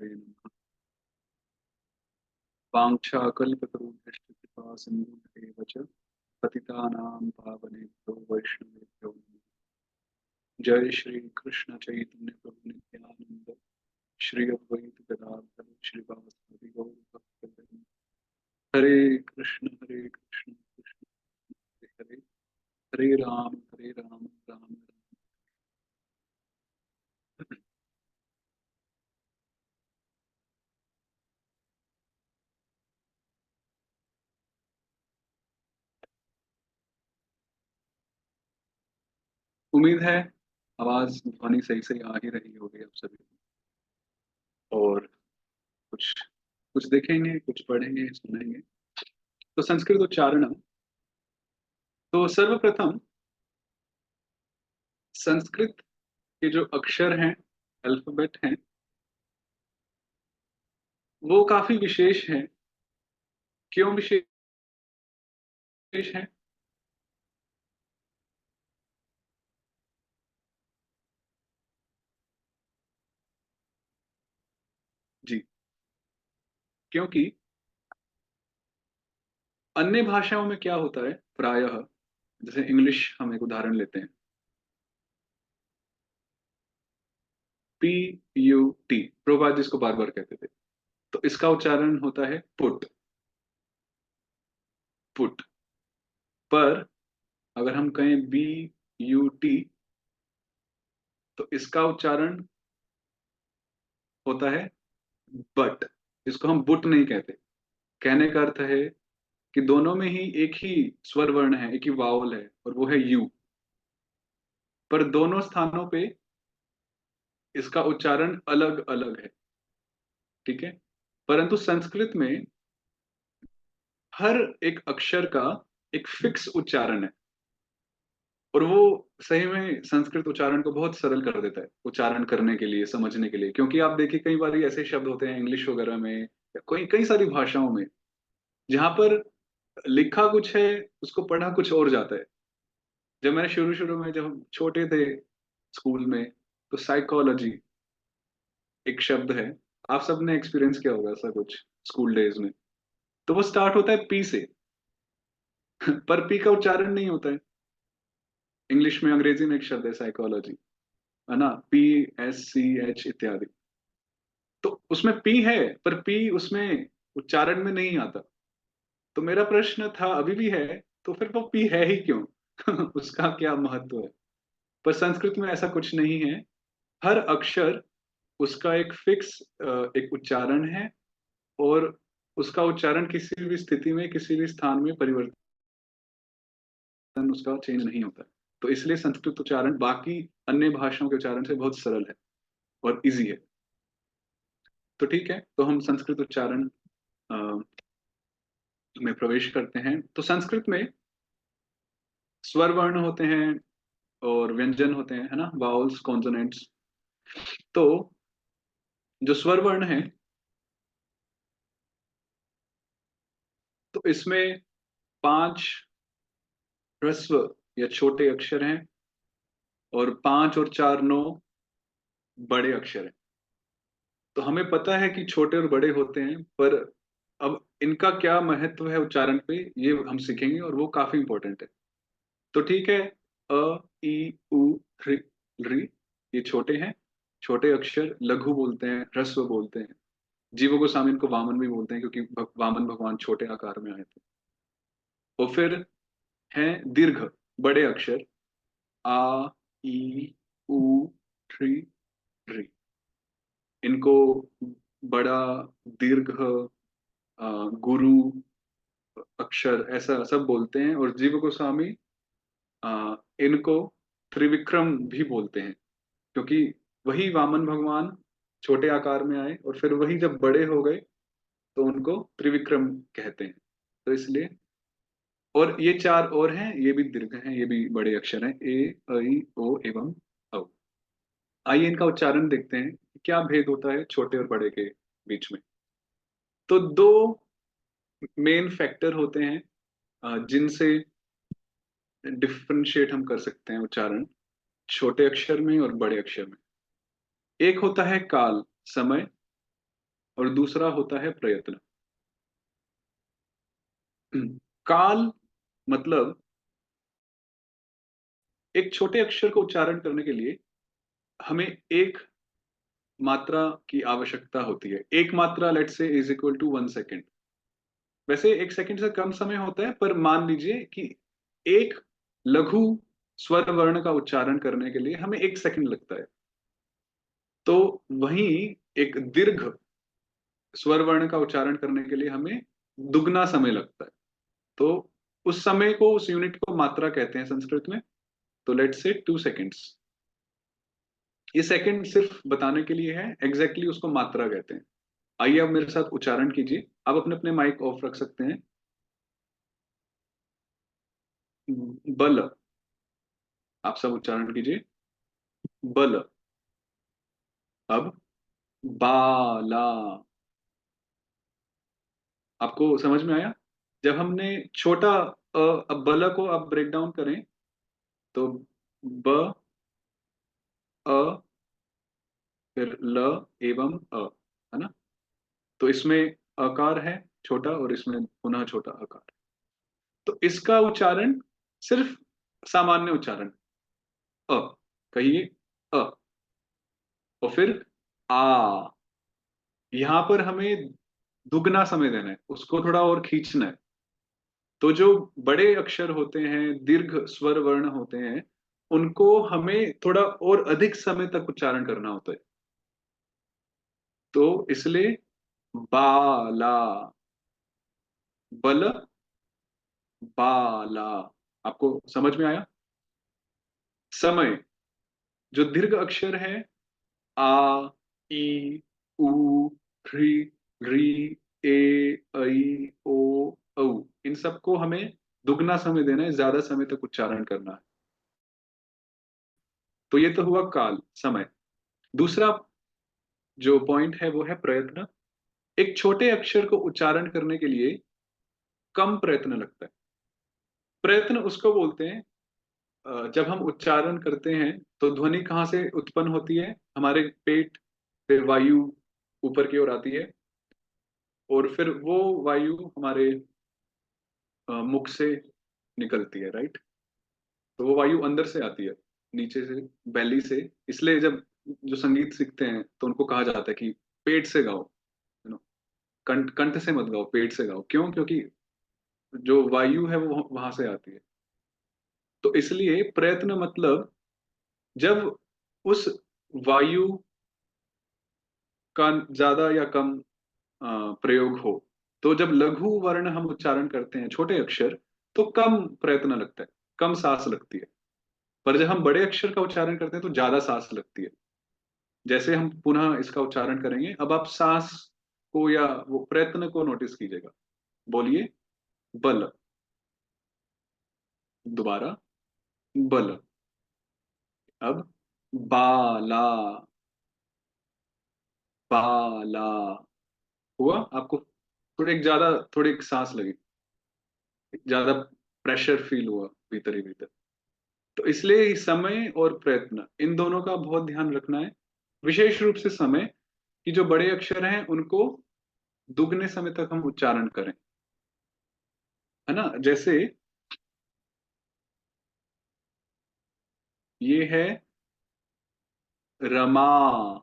गुरवे नमः। वाञ्छाकल्पतरुभ्यश्च कृपा सिन्धुभ्येव च पतितानां पावनेभ्यो वैष्णवेभ्यो नमः। जय श्री कृष्ण चैतन्य प्रभु नित्यानंद श्री अद्वैत गदाधर श्रीवासदि गौर भक्तवृंद। हरे कृष्ण कृष्ण हरे हरे, हरे राम राम राम। उम्मीद है आवाज ध्वनि सही सही आ ही रही होगी आप सभी को। और कुछ कुछ देखेंगे, कुछ पढ़ेंगे, सुनेंगे। तो संस्कृत उच्चारण। तो सर्वप्रथम संस्कृत के जो अक्षर हैं, अल्फाबेट हैं, वो काफी विशेष हैं। क्यों विशेष हैं? जी, क्योंकि अन्य भाषाओं में क्या होता है प्रायः, जैसे इंग्लिश हम एक उदाहरण लेते हैं। PUT, प्रभुपाद जिसको बार बार कहते थे, तो इसका उच्चारण होता है पुट, पुट। पर अगर हम कहें BUT, तो इसका उच्चारण होता है बट। इसको हम बुट नहीं कहते। कहने का अर्थ है कि दोनों में ही एक ही स्वर वर्ण है, एक ही वावल है, और वो है यू। पर दोनों स्थानों पे इसका उच्चारण अलग अलग है। ठीक है। परंतु संस्कृत में हर एक अक्षर का एक फिक्स उच्चारण है, और वो सही में संस्कृत उच्चारण को बहुत सरल कर देता है उच्चारण करने के लिए, समझने के लिए। क्योंकि आप देखिए कई बार ऐसे शब्द होते हैं इंग्लिश वगैरह में या कोई कई सारी भाषाओं में, जहां पर लिखा कुछ है, उसको पढ़ा कुछ और जाता है। जब मैंने शुरू शुरू में, जब हम छोटे थे स्कूल में, तो साइकोलॉजी एक शब्द है। आप सबने एक्सपीरियंस किया होगा ऐसा कुछ स्कूल डेज में। तो वो स्टार्ट होता है पी से पर पी का उच्चारण नहीं होता है। इंग्लिश में, अंग्रेजी में एक शब्द है साइकोलॉजी, है ना, PSCH इत्यादि। तो उसमें पी है, पर पी उसमें उच्चारण में नहीं आता। तो मेरा प्रश्न था, अभी भी है, तो फिर वो पी है ही क्यों? उसका क्या महत्व है? पर संस्कृत में ऐसा कुछ नहीं है। हर अक्षर उसका एक फिक्स एक उच्चारण है, और उसका उच्चारण किसी भी स्थिति में, किसी भी स्थान में परिवर्तन, उसका चेंज नहीं होता है। तो इसलिए संस्कृत उच्चारण बाकी अन्य भाषाओं के उच्चारण से बहुत सरल है और इजी है। तो ठीक है, तो हम संस्कृत उच्चारण में प्रवेश करते हैं। तो संस्कृत में स्वर वर्ण होते हैं और व्यंजन होते हैं, है ना, वाउल्स, कॉन्सोनेंट्स। तो जो स्वर वर्ण है, तो इसमें 5 ह्रस्व या छोटे अक्षर हैं, और 5 और 4 9 बड़े अक्षर हैं। तो हमें पता है कि छोटे और बड़े होते हैं, पर अब इनका क्या महत्व है उच्चारण पे, ये हम सीखेंगे, और वो काफी इंपॉर्टेंट है। तो ठीक है। अ, ई, उ, ऋ, ऋ, ये छोटे हैं, छोटे अक्षर। लघु बोलते हैं, ह्रस्व बोलते हैं। जीव गोस्वामी इनको वामन भी बोलते हैं, क्योंकि वामन भगवान छोटे आकार में आए थे। और फिर हैं दीर्घ, बड़े अक्षर। आ, ई, उ, ऋ, ऋ। इनको बड़ा, दीर्घ, गुरु अक्षर, ऐसा सब बोलते हैं। और जीव गोस्वामी इनको त्रिविक्रम भी बोलते हैं, क्योंकि वही वामन भगवान छोटे आकार में आए, और फिर वही जब बड़े हो गए तो उनको त्रिविक्रम कहते हैं। तो इसलिए, और ये 4 और हैं, ये भी दीर्घ हैं, ये भी बड़े अक्षर हैं। ए, ऐ, ओ एवं औ। आइए इनका उच्चारण देखते हैं कि क्या भेद होता है छोटे और बड़े के बीच में। तो 2 मेन फैक्टर होते हैं जिनसे डिफरेंशिएट हम कर सकते हैं उच्चारण, छोटे अक्षर में और बड़े अक्षर में। एक होता है काल, समय, और दूसरा होता है प्रयत्न। काल मतलब एक छोटे अक्षर को उच्चारण करने के लिए हमें एक मात्रा की आवश्यकता होती है। एक मात्रा लेट से इज इक्वल टू 1 सेकेंड। वैसे 1 सेकेंड से कम समय होता है, पर मान लीजिए कि एक लघु स्वर वर्ण का उच्चारण करने के लिए हमें 1 सेकेंड लगता है। तो वहीं एक दीर्घ स्वर वर्ण का उच्चारण करने के लिए हमें दुगना समय लगता है। तो उस समय को, उस यूनिट को मात्रा कहते हैं संस्कृत में। तो लेट्स से 2 सेकेंड्स। ये सेकंड सिर्फ बताने के लिए है, एग्जैक्टली उसको मात्रा कहते हैं। आइए अब मेरे साथ उच्चारण कीजिए। आप अपने अपने माइक ऑफ रख सकते हैं। बल। आप सब उच्चारण कीजिए। बल। अब बाला। आपको समझ में आया? जब हमने छोटा अब बल को आप ब्रेक डाउन करें तो ब, अ, फिर ल एवं अ, है ना? तो इसमें अकार है छोटा और इसमें पुनः छोटा अकार। तो इसका उच्चारण सिर्फ सामान्य उच्चारण अ। कहिए अ। और फिर आ। यहां पर हमें दुगना समय देना है, उसको थोड़ा और खींचना है। तो जो बड़े अक्षर होते हैं, दीर्घ स्वर वर्ण होते हैं, उनको हमें थोड़ा और अधिक समय तक उच्चारण करना होता है। तो इसलिए बाला। बल। बाला। आपको समझ में आया? समय। जो दीर्घ अक्षर है, आ, ई, उ, ऋ, ऋ, ए, ऐ, ओ, औ, इन सबको हमें दुगना समय देना है, ज्यादा समय तक उच्चारण करना है। तो ये तो हुआ काल, समय। दूसरा जो पॉइंट है वो है प्रयत्न। एक छोटे अक्षर को उच्चारण करने के लिए कम प्रयत्न लगता है। प्रयत्न उसको बोलते हैं जब हम उच्चारण करते हैं तो ध्वनि कहाँ से उत्पन्न होती है? हमारे पेट से वायु ऊपर की ओर आती है, और फिर वो वायु हमारे मुख से निकलती है, राइट? तो वो वायु अंदर से आती है, नीचे से, बैली से। इसलिए जब जो संगीत सीखते हैं तो उनको कहा जाता है कि पेट से गाओ, यू नो, कंठ कंठ से मत गाओ, पेट से गाओ। क्यों? क्योंकि जो वायु है वो वहां से आती है। तो इसलिए प्रयत्न मतलब जब उस वायु का ज्यादा या कम प्रयोग हो। तो जब लघु वर्ण हम उच्चारण करते हैं, छोटे अक्षर, तो कम प्रयत्न लगता है, कम सांस लगती है। पर जब हम बड़े अक्षर का उच्चारण करते हैं तो ज्यादा सांस लगती है। जैसे हम पुनः इसका उच्चारण करेंगे, अब आप सांस को या वो प्रयत्न को नोटिस कीजिएगा। बोलिए बल। दोबारा बल। अब बाला। बाला। हुआ आपको? थोड़ी एक ज्यादा, थोड़ी एक सांस लगी, ज्यादा प्रेशर फील हुआ भीतर ही भीतर। तो इसलिए समय और प्रयत्न, इन दोनों का बहुत ध्यान रखना है। विशेष रूप से समय, कि जो बड़े अक्षर हैं उनको दुगने समय तक हम उच्चारण करें, है ना? जैसे ये है रमा।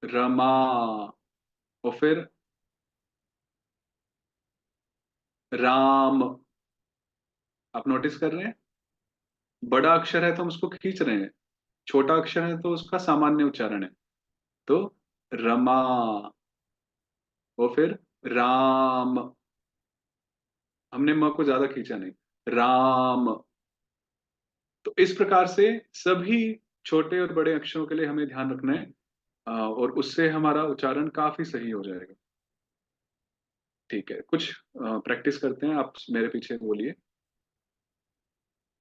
रमा। और फिर राम। आप नोटिस कर रहे हैं? बड़ा अक्षर है तो हम उसको खींच रहे हैं, छोटा अक्षर है तो उसका सामान्य उच्चारण है। तो रमा। और फिर राम। हमने म को ज्यादा खींचा नहीं, राम। तो इस प्रकार से सभी छोटे और बड़े अक्षरों के लिए हमें ध्यान रखना है, और उससे हमारा उच्चारण काफी सही हो जाएगा। ठीक है, कुछ प्रैक्टिस करते हैं, आप मेरे पीछे बोलिए।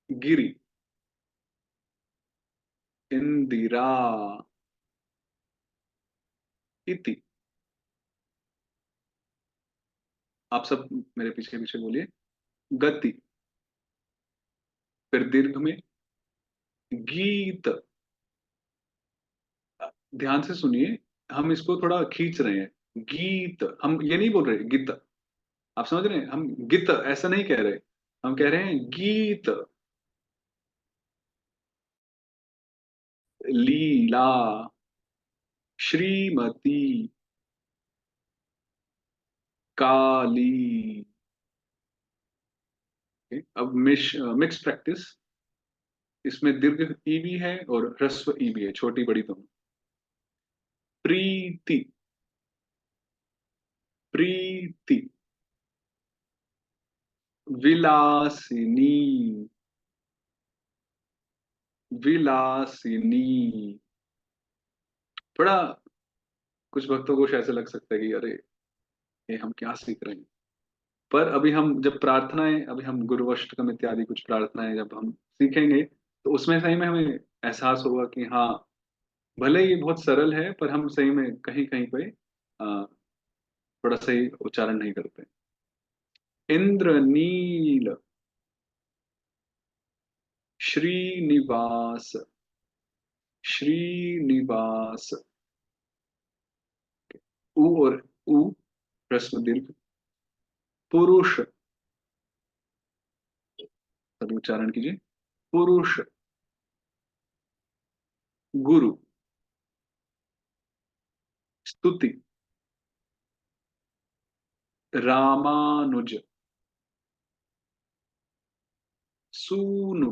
गिरी। इंदिरा। इति। आप सब मेरे पीछे पीछे बोलिए। गति। फिर दीर्घ में गीत। ध्यान से सुनिए, हम इसको थोड़ा खींच रहे हैं। गीत, हम ये नहीं बोल रहे गीत। आप समझ रहे हैं, हम गीत ऐसा नहीं कह रहे, हम कह रहे हैं गीत। लीला, श्रीमती, काली। Okay? अब मिक्स प्रैक्टिस, इसमें दीर्घ ई भी है और ह्रस्व ई भी है, छोटी बड़ी दोनों। प्रीति, प्रीति। विलासिनी, विलासिनी। थोड़ा कुछ भक्तों को शायद ऐसे लग सकता है कि अरे ये हम क्या सीख रहे हैं। पर अभी हम जब प्रार्थनाएं, अभी हम गुरुअष्टकम इत्यादि कुछ प्रार्थनाएं जब हम सीखेंगे, तो उसमें सही में हमें एहसास होगा कि हाँ, भले ही बहुत सरल है पर हम सही में कहीं कहीं पे थोड़ा सही उच्चारण नहीं करते। इंद्रनील, श्रीनिवास, श्रीनिवास। उ और उ, ह्रस्व दीर्घ। पुरुष, सभी उच्चारण कीजिए। पुरुष। गुरु, स्तुति। रामानुज, सूनु,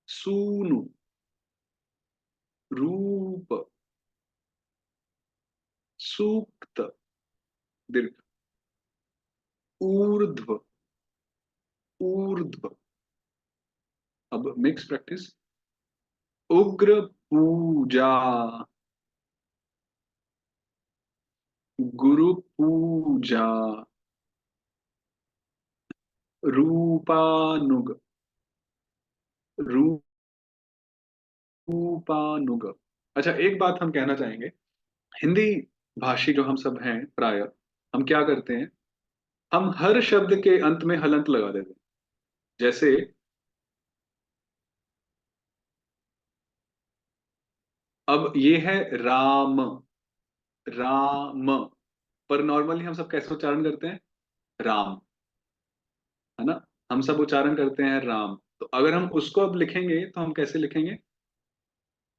सूनु। रूप, सूक्त, दीर्घ। ऊर्ध्व, ऊर्ध्व। अब मिक्स प्रैक्टिस। उग्र पूजा, गुरु पूजा। रूपानुग, रूपानुग। अच्छा, एक बात हम कहना चाहेंगे। हिंदी भाषी जो हम सब हैं प्राय, हम क्या करते हैं, हम हर शब्द के अंत में हलंत लगा देते हैं। जैसे अब ये है राम, राम। पर नॉर्मली हम सब कैसे उच्चारण करते हैं, राम, है ना। हम सब उच्चारण करते हैं राम। तो अगर हम उसको अब लिखेंगे तो हम कैसे लिखेंगे,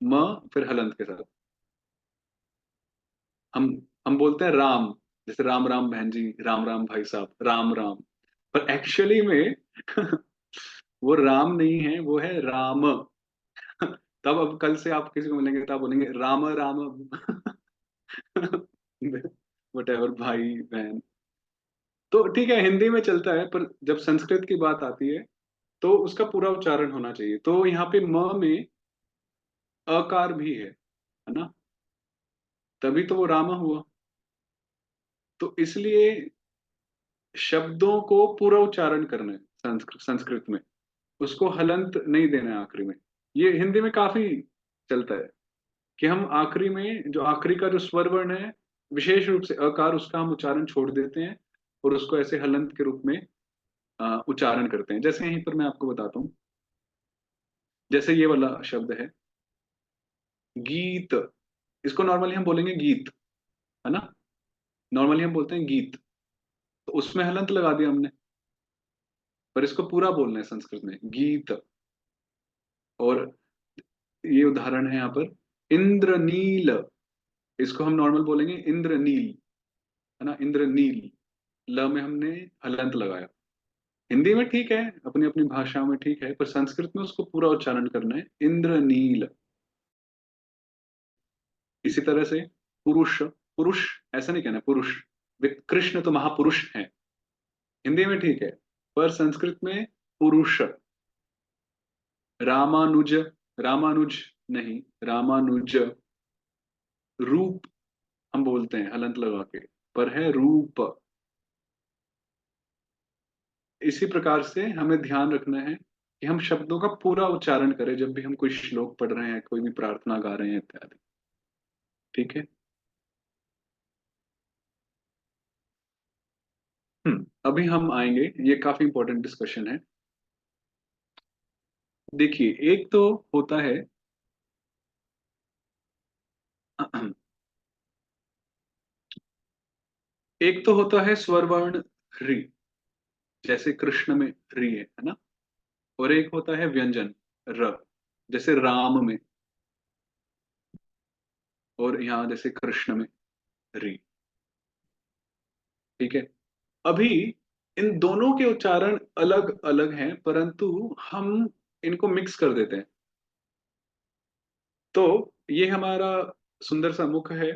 म फिर हलंत के साथ। हम हम बोलते हैं राम, जैसे राम राम बहन जी, राम राम भाई साहब, राम राम। पर एक्चुअली में वो राम नहीं है, वो है राम। तब अब कल से आप किसी को मिलेंगे तब बोलेंगे राम राम। वट एवर, भाई बहन। तो ठीक है, हिंदी में चलता है, पर जब संस्कृत की बात आती है तो उसका पूरा उच्चारण होना चाहिए। तो यहाँ पे म में अकार भी है ना, तभी तो वो राम हुआ। तो इसलिए शब्दों को पूरा उच्चारण करना है संस्कृत में, उसको हलंत नहीं देना है आखिरी में। ये हिंदी में काफी चलता है कि हम आखिरी में जो आखिरी का जो स्वर वर्ण है, विशेष रूप से अकार, उसका हम उच्चारण छोड़ देते हैं और उसको ऐसे हलंत के रूप में उच्चारण करते हैं। जैसे यहीं पर मैं आपको बताता हूँ, जैसे ये वाला शब्द है गीत। इसको नॉर्मली हम बोलेंगे गीत, है ना। नॉर्मली हम बोलते हैं गीत, तो उसमें हलंत लगा दिया हमने। पर इसको पूरा बोलना है संस्कृत में, गीत। और ये उदाहरण है यहाँ पर, इंद्रनील। इसको हम नॉर्मल बोलेंगे इंद्रनील, है ना, इंद्रनील। ल में हमने हलंत लगाया। हिंदी में ठीक है, अपनी अपनी भाषा में ठीक है, पर संस्कृत में उसको पूरा उच्चारण करना है, इंद्रनील। इसी तरह से पुरुष, पुरुष ऐसा नहीं कहना पुरुष। कृष्ण तो महापुरुष है, हिंदी में ठीक है, पर संस्कृत में पुरुष। रामानुज, रामानुज नहीं, रामानुज। रूप हम बोलते हैं हलंत लगा के, पर है रूप। इसी प्रकार से हमें ध्यान रखना है कि हम शब्दों का पूरा उच्चारण करें जब भी हम कोई श्लोक पढ़ रहे हैं, कोई भी प्रार्थना गा रहे हैं इत्यादि। ठीक है। अभी हम आएंगे, ये काफी इंपॉर्टेंट डिस्कशन है। देखिए, एक तो होता है एक तो होता है स्वर वर्ण री, जैसे कृष्ण में री है ना। और एक होता है व्यंजन र, जैसे राम में, और यहाँ जैसे कृष्ण में री। ठीक है। अभी इन दोनों के उच्चारण अलग अलग हैं, परंतु हम इनको मिक्स कर देते हैं। तो ये हमारा सुंदर सा मुख है।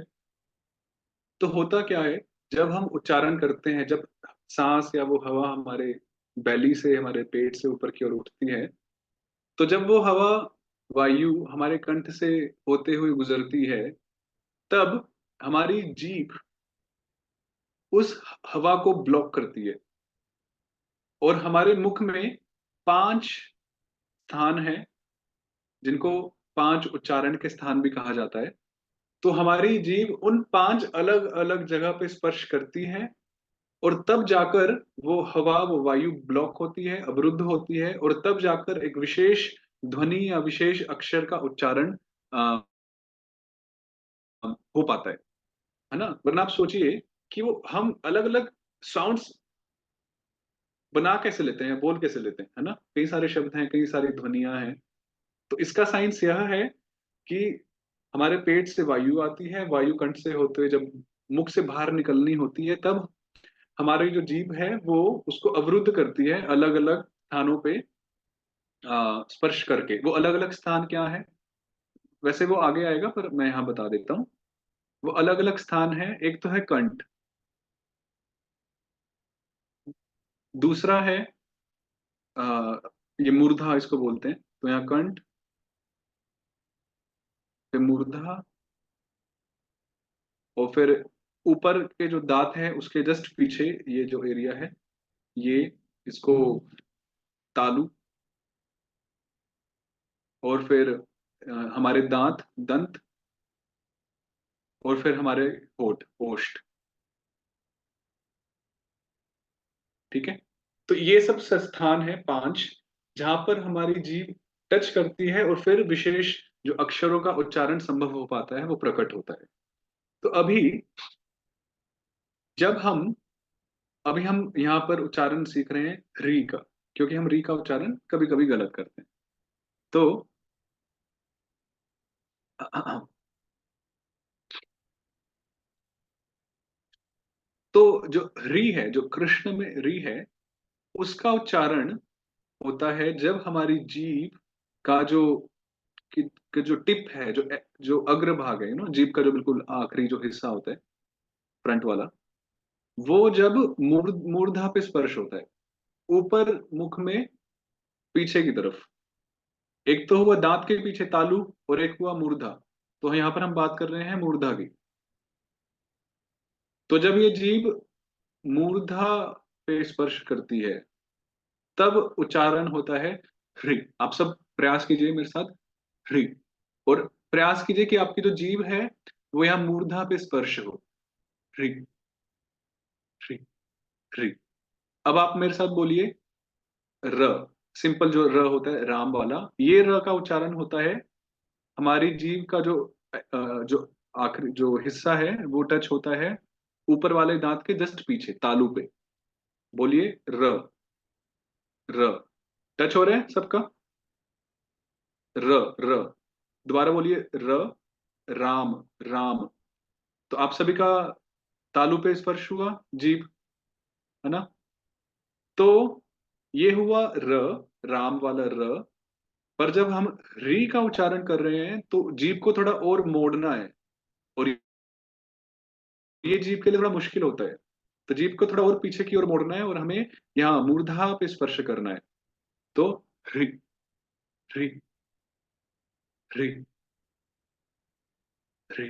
तो होता क्या है, जब हम उच्चारण करते हैं, जब सांस या वो हवा हमारे बैली से, हमारे पेट से ऊपर की ओर उठती है, तो जब वो हवा, वायु हमारे कंठ से होते हुए गुजरती है, तब हमारी जीभ उस हवा को ब्लॉक करती है। और हमारे मुख में 5 स्थान हैं, जिनको 5 उच्चारण के स्थान भी कहा जाता है। तो हमारी जीभ उन 5 अलग अलग जगह पे स्पर्श करती है, और तब जाकर वो हवा, वो वायु ब्लॉक होती है, अवरुद्ध होती है, और तब जाकर एक विशेष ध्वनि या विशेष अक्षर का उच्चारण हो पाता है ना। वरना आप सोचिए कि वो हम अलग अलग साउंड्स बना कैसे लेते हैं, बोल कैसे लेते हैं, है ना। कई सारे शब्द हैं, कई सारी ध्वनियां हैं। तो इसका साइंस यह है कि हमारे पेट से वायु आती है, वायु कंठ से होते हुए जब मुख से बाहर निकलनी होती है, तब हमारी जो जीभ है वो उसको अवरुद्ध करती है अलग अलग स्थानों पे स्पर्श करके। वो अलग अलग स्थान क्या है, वैसे वो आगे आएगा, पर मैं यहाँ बता देता हूँ। वो अलग अलग स्थान है, एक तो है कंठ, दूसरा है आ, ये मूर्धा इसको बोलते हैं। तो यहाँ कंठ, फिर मूर्धा, और फिर ऊपर के जो दांत है उसके जस्ट पीछे ये जो एरिया है, ये, इसको तालु। और फिर हमारे दांत, दंत। और फिर हमारे होठ, ओष्ठ। ठीक है। तो ये सब स्थान है 5, जहां पर हमारी जीभ टच करती है, और फिर विशेष जो अक्षरों का उच्चारण संभव हो पाता है वो प्रकट होता है। तो जब हम अभी हम यहाँ पर उच्चारण सीख रहे हैं री का, क्योंकि हम री का उच्चारण कभी कभी गलत करते हैं। तो तो जो री है, जो कृष्ण में री है, उसका उच्चारण होता है जब हमारी जीभ का जो कि जो टिप है, जो अग्रभाग है, जीभ का जो बिल्कुल आखिरी जो हिस्सा होता है, फ्रंट वाला, वो जब मूर्धा पे स्पर्श होता है, ऊपर मुख में, पीछे की तरफ। एक तो हुआ दांत के पीछे तालु, और एक हुआ मूर्धा। तो यहाँ पर हम बात कर रहे हैं मूर्धा की। तो जब ये जीभ मूर्धा पे स्पर्श करती है, तब उच्चारण होता है ह्री। आप सब प्रयास कीजिए मेरे साथ, ह्री। और प्रयास कीजिए कि आपकी जो जीभ है वो यहाँ मूर्धा पे स्पर्श हो। ह्री, ह्री, ह्री। अब आप मेरे साथ बोलिए र। सिंपल जो र होता है, राम वाला, ये र का उच्चारण होता है, हमारी जीभ का जो आखिरी जो हिस्सा है वो टच होता है ऊपर वाले दांत के जस्ट पीछे, तालू पे। बोलिए र, र। टच हो रहा है सबका, र, र। दोबारा बोलिए र, राम, राम। तो आप सभी का तालू पे स्पर्श हुआ, जीभ, है ना। तो ये हुआ र, राम वाला र। पर जब हम री का उच्चारण कर रहे हैं तो जीभ को थोड़ा और मोड़ना है, और ये जीभ के लिए थोड़ा मुश्किल होता है। तो जीभ को थोड़ा और पीछे की ओर मोड़ना है, और हमें यहाँ मूर्धा पे स्पर्श करना है। तो री, री, री, री।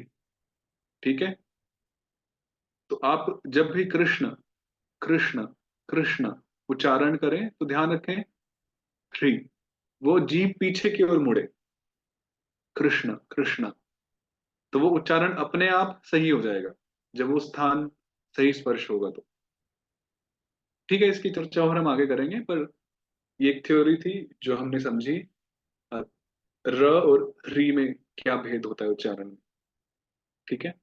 ठीक है। तो आप जब भी कृष्ण, कृष्ण, कृष्ण उच्चारण करें तो ध्यान रखें री, वो जीभ पीछे की ओर मुड़े, कृष्ण, कृष्ण। तो वो उच्चारण अपने आप सही हो जाएगा, जब वो स्थान सही स्पर्श होगा तो। ठीक है, इसकी चर्चा और हम आगे करेंगे, पर ये एक थ्योरी थी जो हमने समझी, अ, र और री में क्या भेद होता है उच्चारण में। ठीक है।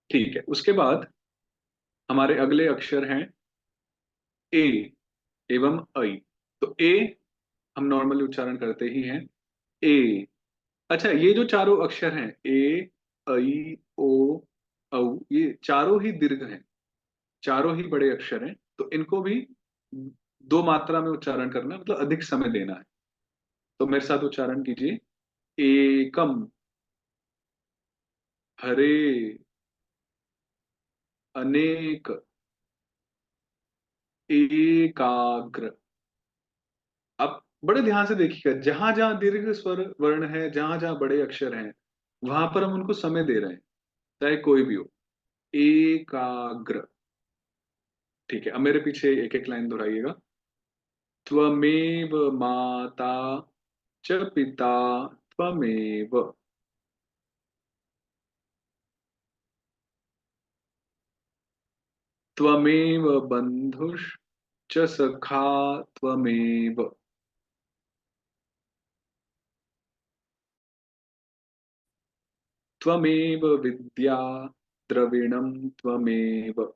ठीक है, उसके बाद हमारे अगले अक्षर हैं ए एवं ऐ। तो ए हम नॉर्मली उच्चारण करते ही हैं, ए। अच्छा, ये जो चारों अक्षर हैं, ए, ऐ, ओ, औ, ये चारों ही दीर्घ हैं, चारों ही बड़े अक्षर हैं। तो इनको भी दो मात्रा में उच्चारण करना, मतलब अधिक समय देना है। तो मेरे साथ उच्चारण कीजिए। एकम, हरे, अनेक, एकाग्र। अब बड़े ध्यान से देखिएगा, जहां जहां दीर्घ स्वर वर्ण है, जहां जहां बड़े अक्षर हैं, वहां पर हम उनको समय दे रहे हैं, चाहे कोई भी हो। एकाग्र। ठीक है, अब मेरे पीछे एक एक लाइन दोहराइएगा। त्वमेव माता च पिता त्वमेव। त्वमेव बन्धुश्च सखा त्वमेव। त्वमेव विद्या द्रविणं त्वमेव।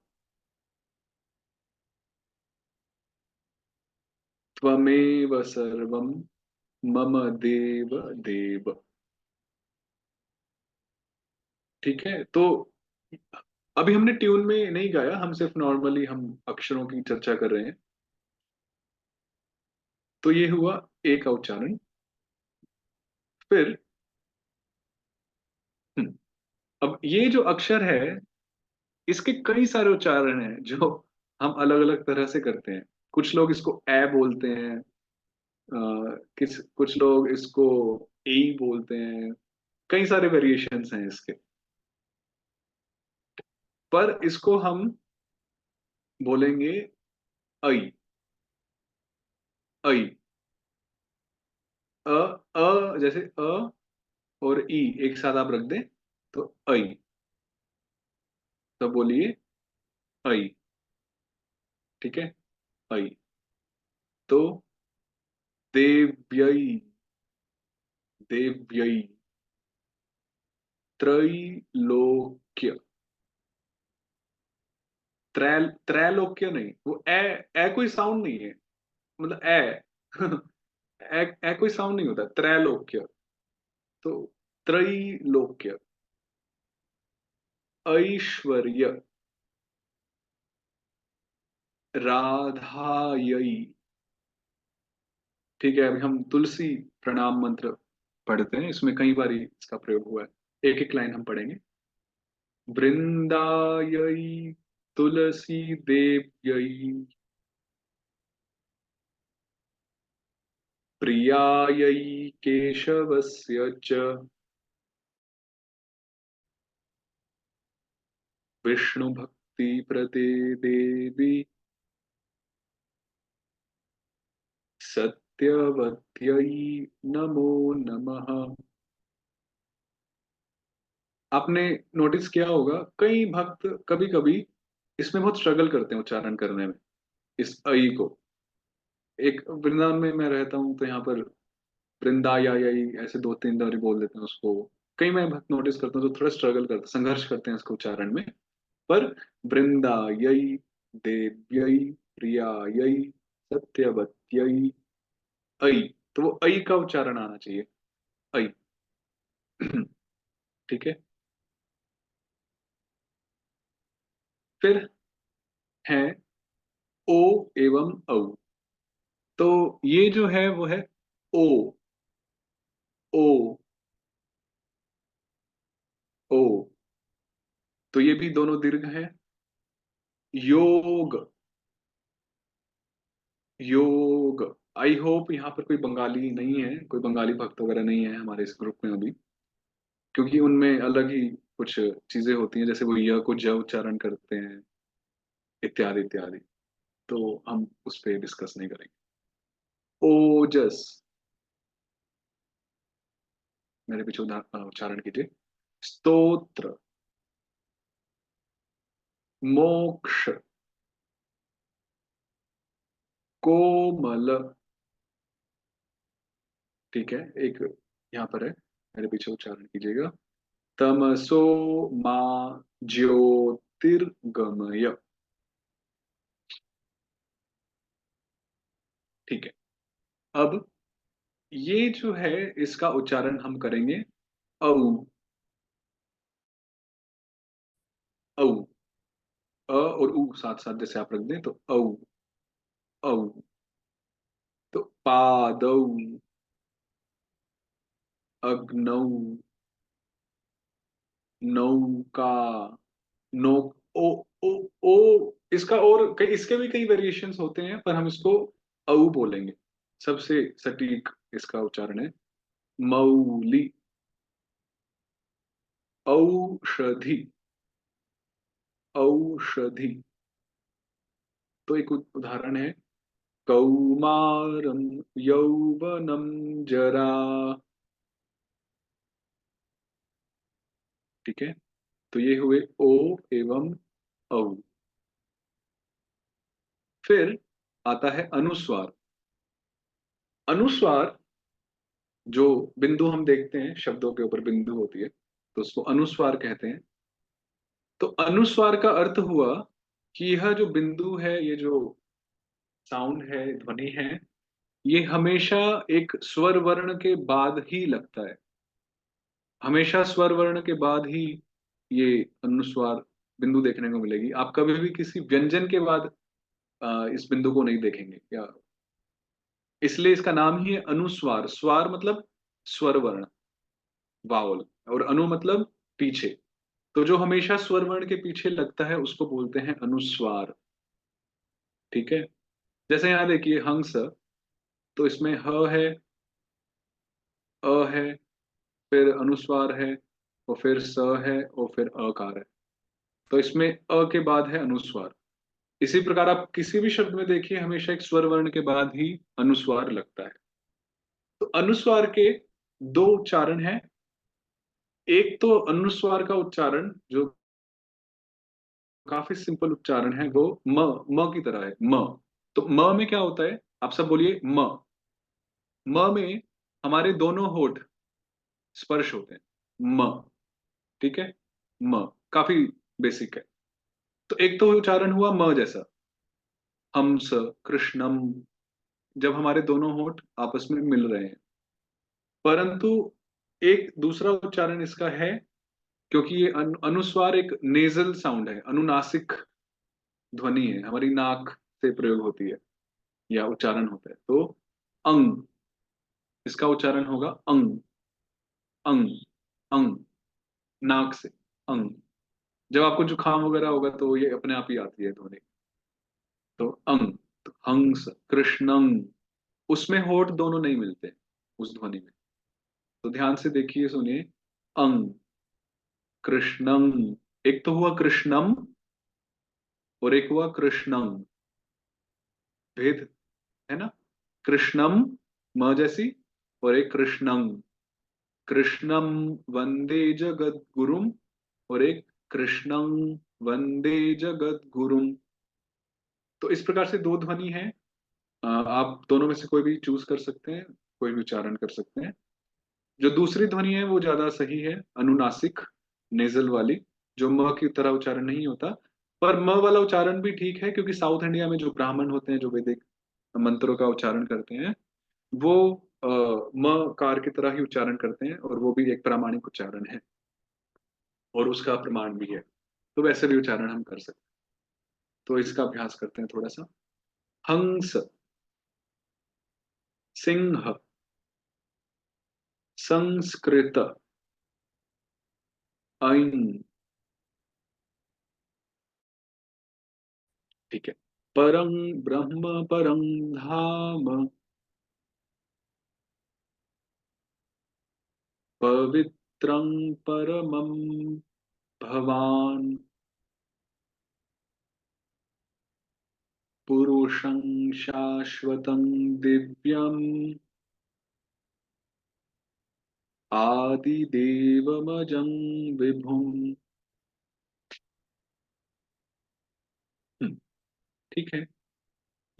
त्वमेव सर्वं मम देव देव। ठीक है, तो अभी हमने ट्यून में नहीं गाया, हम सिर्फ नॉर्मली हम अक्षरों की चर्चा कर रहे हैं। तो ये हुआ ए का उच्चारण। फिर हम्म, अब ये जो अक्षर है, इसके कई सारे उच्चारण हैं जो हम अलग अलग तरह से करते हैं। कुछ लोग इसको ए बोलते हैं, कुछ लोग इसको ए बोलते हैं। कई सारे वेरिएशंस हैं इसके। पर इसको हम बोलेंगे ऐ। ऐ, अ, जैसे अ और ई एक साथ आप रख दें तो ऐ। तो बोलिए ऐ। ठीक है, ऐ। तो देव्यै, देव्यै, त्रैलोक्य। त्रैलोक्य नहीं, वो ए कोई साउंड नहीं है, मतलब ए कोई साउंड नहीं होता, त्रैलोक्य। तो त्रैलोक्य। ऐश्वर्य, राधायै। ठीक है, अभी हम तुलसी प्रणाम मंत्र पढ़ते हैं, इसमें कई बार इसका प्रयोग हुआ है। एक एक लाइन हम पढ़ेंगे। वृंदायै तुलसी देव्यै, प्रियायै केशवस्य च, विष्णु भक्ति प्रदे देवी, सत्यवत्यै नमो नमः। आपने नोटिस किया होगा, कई भक्त कभी कभी इसमें बहुत स्ट्रगल करते हैं उच्चारण करने में, इस ऐ को। एक वृंदावन में मैं रहता हूँ, तो यहाँ पर वृंदा या यही ऐसे दो तीन बार बोल देते हैं उसको। कई मैं भक्त नोटिस करता हूँ जो थोड़ा स्ट्रगल करते, संघर्ष करते हैं इसको उच्चारण में। पर वृंदा यही, देव्यई, प्रिया यही, सत्यवत्यै, ऐ। तो वो ऐ का उच्चारण आना चाहिए, ऐ। ठीक है। फिर है ओ एवं औ। तो ये जो है वो है ओ। ओ, ओ। तो ये भी दोनों दीर्घ हैं। योग, योग। आई होप यहाँ पर कोई बंगाली नहीं है, कोई बंगाली भक्त वगैरह नहीं है हमारे इस ग्रुप में अभी, क्योंकि उनमें अलग ही कुछ चीजें होती हैं, जैसे वो य को ज उच्चारण करते हैं, इत्यादि इत्यादि। तो हम उस पर डिस्कस नहीं करेंगे। ओजस, मेरे पीछे उच्चारण कीजिए। स्तोत्र, मोक्ष, कोमल। ठीक है, एक यहाँ पर है, मेरे पीछे उच्चारण कीजिएगा। तमसो मा ज्योतिर्गमय। ठीक है। अब ये जो है इसका उच्चारण हम करेंगे औ। औ। अ और उ साथ साथ जैसे आप रख दें तो औ। औ। तो पादौ, अग्नौ, नौका, नो, ओ, ओ, ओ। इसका और कई, इसके भी कई वेरिएशंस होते हैं पर हम इसको औ बोलेंगे। सबसे सटीक इसका उच्चारण है मौली। औषधि। औषधि। तो एक उदाहरण है कौमारम यौवनम जरा। ठीक है। तो ये हुए ओ एवं औ। फिर आता है अनुस्वार। अनुस्वार जो बिंदु हम देखते हैं, शब्दों के ऊपर बिंदु होती है तो उसको अनुस्वार कहते हैं। तो अनुस्वार का अर्थ हुआ कि यह जो बिंदु है, ये जो साउंड है, ध्वनि है, ये हमेशा एक स्वर वर्ण के बाद ही लगता है। हमेशा स्वर वर्ण के बाद ही ये अनुस्वार बिंदु देखने को मिलेगी। आप कभी भी किसी व्यंजन के बाद इस बिंदु को नहीं देखेंगे या, इसलिए इसका नाम ही है अनुस्वार। स्वार मतलब स्वर वर्ण, वावल, और अनु मतलब पीछे। तो जो हमेशा स्वर वर्ण के पीछे लगता है उसको बोलते हैं अनुस्वार। ठीक है। जैसे यहाँ देखिए हंस, तो इसमें ह है, अ है, फिर अनुस्वार है, और फिर स है, और फिर अकार है। तो इसमें अ के बाद है अनुस्वार। इसी प्रकार आप किसी भी शब्द में देखिए, हमेशा एक स्वर वर्ण के बाद ही अनुस्वार लगता है। तो अनुस्वार के दो उच्चारण हैं। एक तो अनुस्वार का उच्चारण जो काफी सिंपल उच्चारण है, वो म, म की तरह है, म। तो म में क्या होता है, आप सब बोलिए म। म में हमारे दोनों होंठ स्पर्श होते हैं, म। ठीक है। म काफी बेसिक है। तो एक तो उच्चारण हुआ म जैसा, हंस, कृष्णम, जब हमारे दोनों होंठ आपस में मिल रहे हैं। परंतु एक दूसरा उच्चारण इसका है, क्योंकि ये अनुस्वार एक नेजल साउंड है, अनुनासिक ध्वनि है, हमारी नाक से प्रयोग होती है या उच्चारण होता है। तो अंग, इसका उच्चारण होगा अंग। अंग। अंग, नाक से, अंग। जब आपको जुकाम वगैरह होगा तो ये अपने आप ही आती है ध्वनि। तो अंग। तो हंस, कृष्णं, उसमें होठ दोनों नहीं मिलते उस ध्वनि में। तो ध्यान से देखिए, सुनिए, अंग, कृष्णं। एक तो हुआ कृष्णम और एक हुआ कृष्णं। भेद है ना। कृष्णम, म जैसी, और एक कृष्णं। कृष्णम वंदे जगत गुरुम, और एक कृष्णं वंदे जगत गुरुम। तो इस प्रकार से दो ध्वनि है। आप दोनों में से कोई भी चूज कर सकते हैं, कोई भी उच्चारण कर सकते हैं। जो दूसरी ध्वनि है वो ज्यादा सही है, अनुनासिक, नेजल वाली, जो म की तरह उच्चारण नहीं होता। पर म वाला उच्चारण भी ठीक है, क्योंकि साउथ इंडिया में जो ब्राह्मण होते हैं, जो वैदिक मंत्रों का उच्चारण करते हैं, वो म कार की तरह ही उच्चारण करते हैं, और वो भी एक प्रामाणिक उच्चारण है, और उसका प्रमाण भी है। तो वैसे भी उच्चारण हम कर सकते हैं। तो इसका अभ्यास करते हैं थोड़ा सा। हंस, सिंह, संस्कृत, ऐन। ठीक है। परं ब्रह्म, परं धाम, पवित्रं परमं भवान, पुरुषं शाश्वतं दिव्यम्, आदिदेवमजं विभुम्। ठीक है।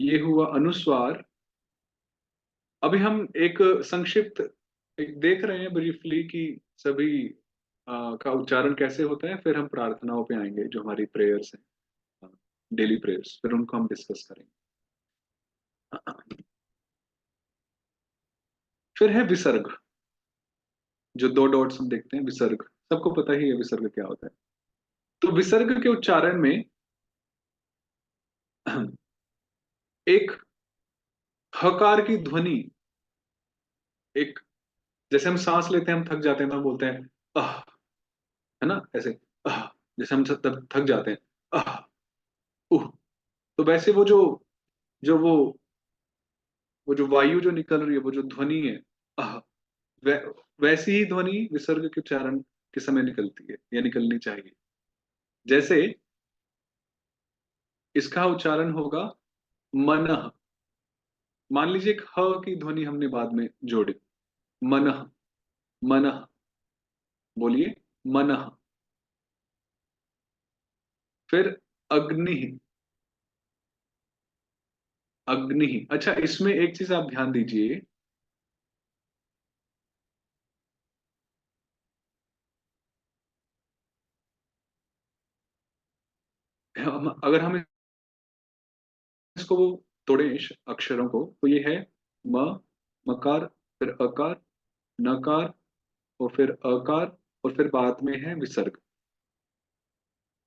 ये हुआ अनुस्वार। अभी हम एक संक्षिप्त एक देख रहे हैं ब्रीफली कि सभी का उच्चारण कैसे होता है, फिर हम प्रार्थनाओं पे आएंगे, जो हमारी प्रेयर्स हैं, डेली प्रेयर्स, फिर उनको हम डिस्कस करेंगे। फिर है विसर्ग, जो दो डॉट्स हम देखते हैं, विसर्ग। सबको पता ही है विसर्ग क्या होता है। तो विसर्ग के उच्चारण में एक हकार की ध्वनि, एक, जैसे हम सांस लेते हैं, हम थक जाते हैं तो हम बोलते हैं आह, है ना, ऐसे आह। जैसे हम तब थक जाते हैं, आह, उह। तो वैसे वो जो वायु जो निकल रही है, वो जो ध्वनि है, आह, वै, वैसी ही ध्वनि विसर्ग के उच्चारण के समय निकलती है या निकलनी चाहिए। जैसे इसका उच्चारण होगा मनः। मान लीजिए एक ह की ध्वनि हमने बाद में जोड़ी, मनः, मनः, बोलिए, मनः। फिर अग्नि, अग्नि। अच्छा, इसमें एक चीज आप ध्यान दीजिए, अगर हम इसको वो तोड़ें, इस अक्षरों को, तो ये है म, मकार, फिर अकार, नकार, और फिर अकार, और फिर बाद में है विसर्ग।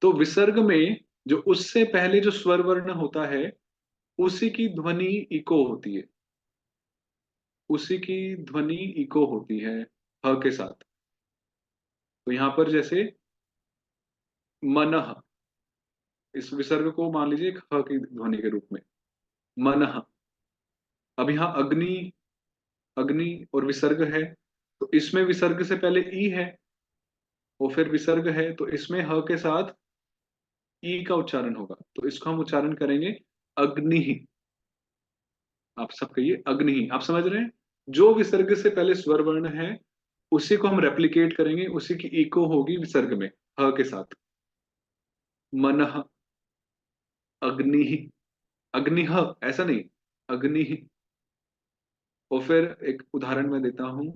तो विसर्ग में जो उससे पहले जो स्वर वर्ण होता है, उसी की ध्वनि इको होती है, उसी की ध्वनि इको होती है ह के साथ। तो यहां पर जैसे मनः, इस विसर्ग को मान लीजिए एक ह की ध्वनि के रूप में, मनः। अब यहाँ अग्नि, अग्नि और विसर्ग है, तो इसमें विसर्ग से पहले ई है, और फिर विसर्ग है, तो इसमें ह के साथ ई का उच्चारण होगा। तो इसको हम उच्चारण करेंगे अग्नि। आप सब कहिए अग्नि। आप समझ रहे हैं, जो विसर्ग से पहले स्वर वर्ण है, उसी को हम रेप्लिकेट करेंगे, उसी की इको होगी विसर्ग में ह के साथ। मनः, अग्नि, अग्निह, ऐसा नहीं, अग्नि। और फिर एक उदाहरण मैं देता हूं,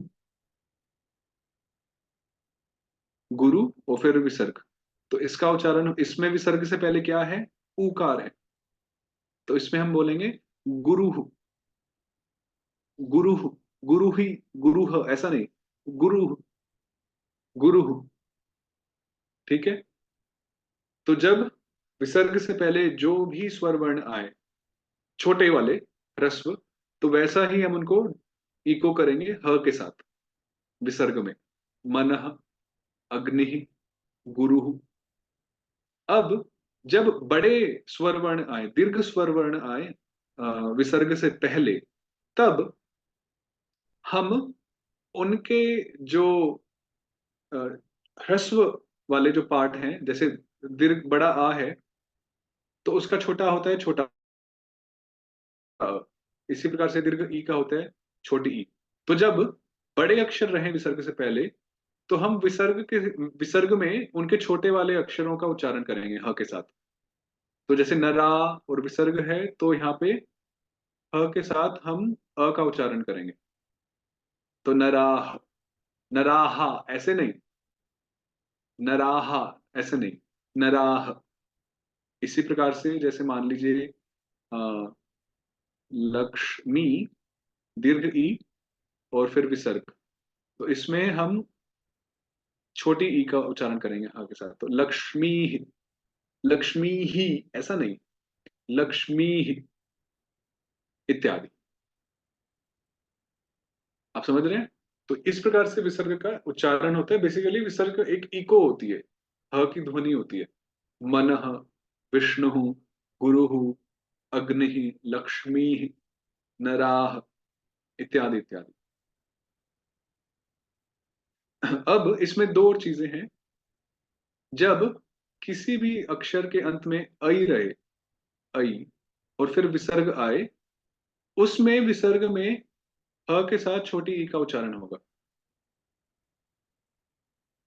गुरु, और फिर विसर्ग। तो इसका उच्चारण, इसमें विसर्ग से पहले क्या है, उकार है। तो इसमें हम बोलेंगे गुरु, गुरु, गुरु ही, गुरु, ऐसा नहीं, गुरु, गुरु। ठीक है। तो जब विसर्ग से पहले जो भी स्वर वर्ण आए, छोटे वाले ह्रस्व, तो वैसा ही हम उनको इको करेंगे ह के साथ विसर्ग में, मनः, अग्नि, गुरु। अब जब बड़े स्वर वर्ण आए, दीर्घ स्वर वर्ण आए विसर्ग से पहले, तब हम उनके जो अ, ह्रस्व वाले जो पार्ट हैं, जैसे दीर्घ बड़ा आ है, तो उसका छोटा होता है छोटा अ। इसी प्रकार से दीर्घ ई का होता है छोटी ई। तो जब बड़े अक्षर रहे विसर्ग से पहले, तो हम विसर्ग में उनके छोटे वाले अक्षरों का उच्चारण करेंगे ह के साथ। तो जैसे नरा और विसर्ग है, तो यहाँ पे ह के साथ हम अ का उच्चारण करेंगे। तो नराह, नराहा, ऐसे नहीं, नराहा, ऐसे नहीं, नराह। इसी प्रकार से जैसे मान लीजिए अ, लक्ष्मी, दीर्घ ई, और फिर विसर्ग। तो इसमें हम छोटी ई का उच्चारण करेंगे ह के साथ। तो लक्ष्मी, लक्ष्मी ही, ऐसा नहीं, लक्ष्मी इत्यादि। आप समझ रहे हैं। तो इस प्रकार से विसर्ग का उच्चारण होता है। बेसिकली विसर्ग एक इको होती है, ह की ध्वनि होती है। मनः, विष्णु, गुरु, अग्नि, लक्ष्मी, नराह, इत्यादि इत्यादि। अब इसमें दो और चीजें हैं। जब किसी भी अक्षर के अंत में ऐ रहे, ऐ, और फिर विसर्ग आए, उसमें विसर्ग में ह के साथ छोटी ई का उच्चारण होगा।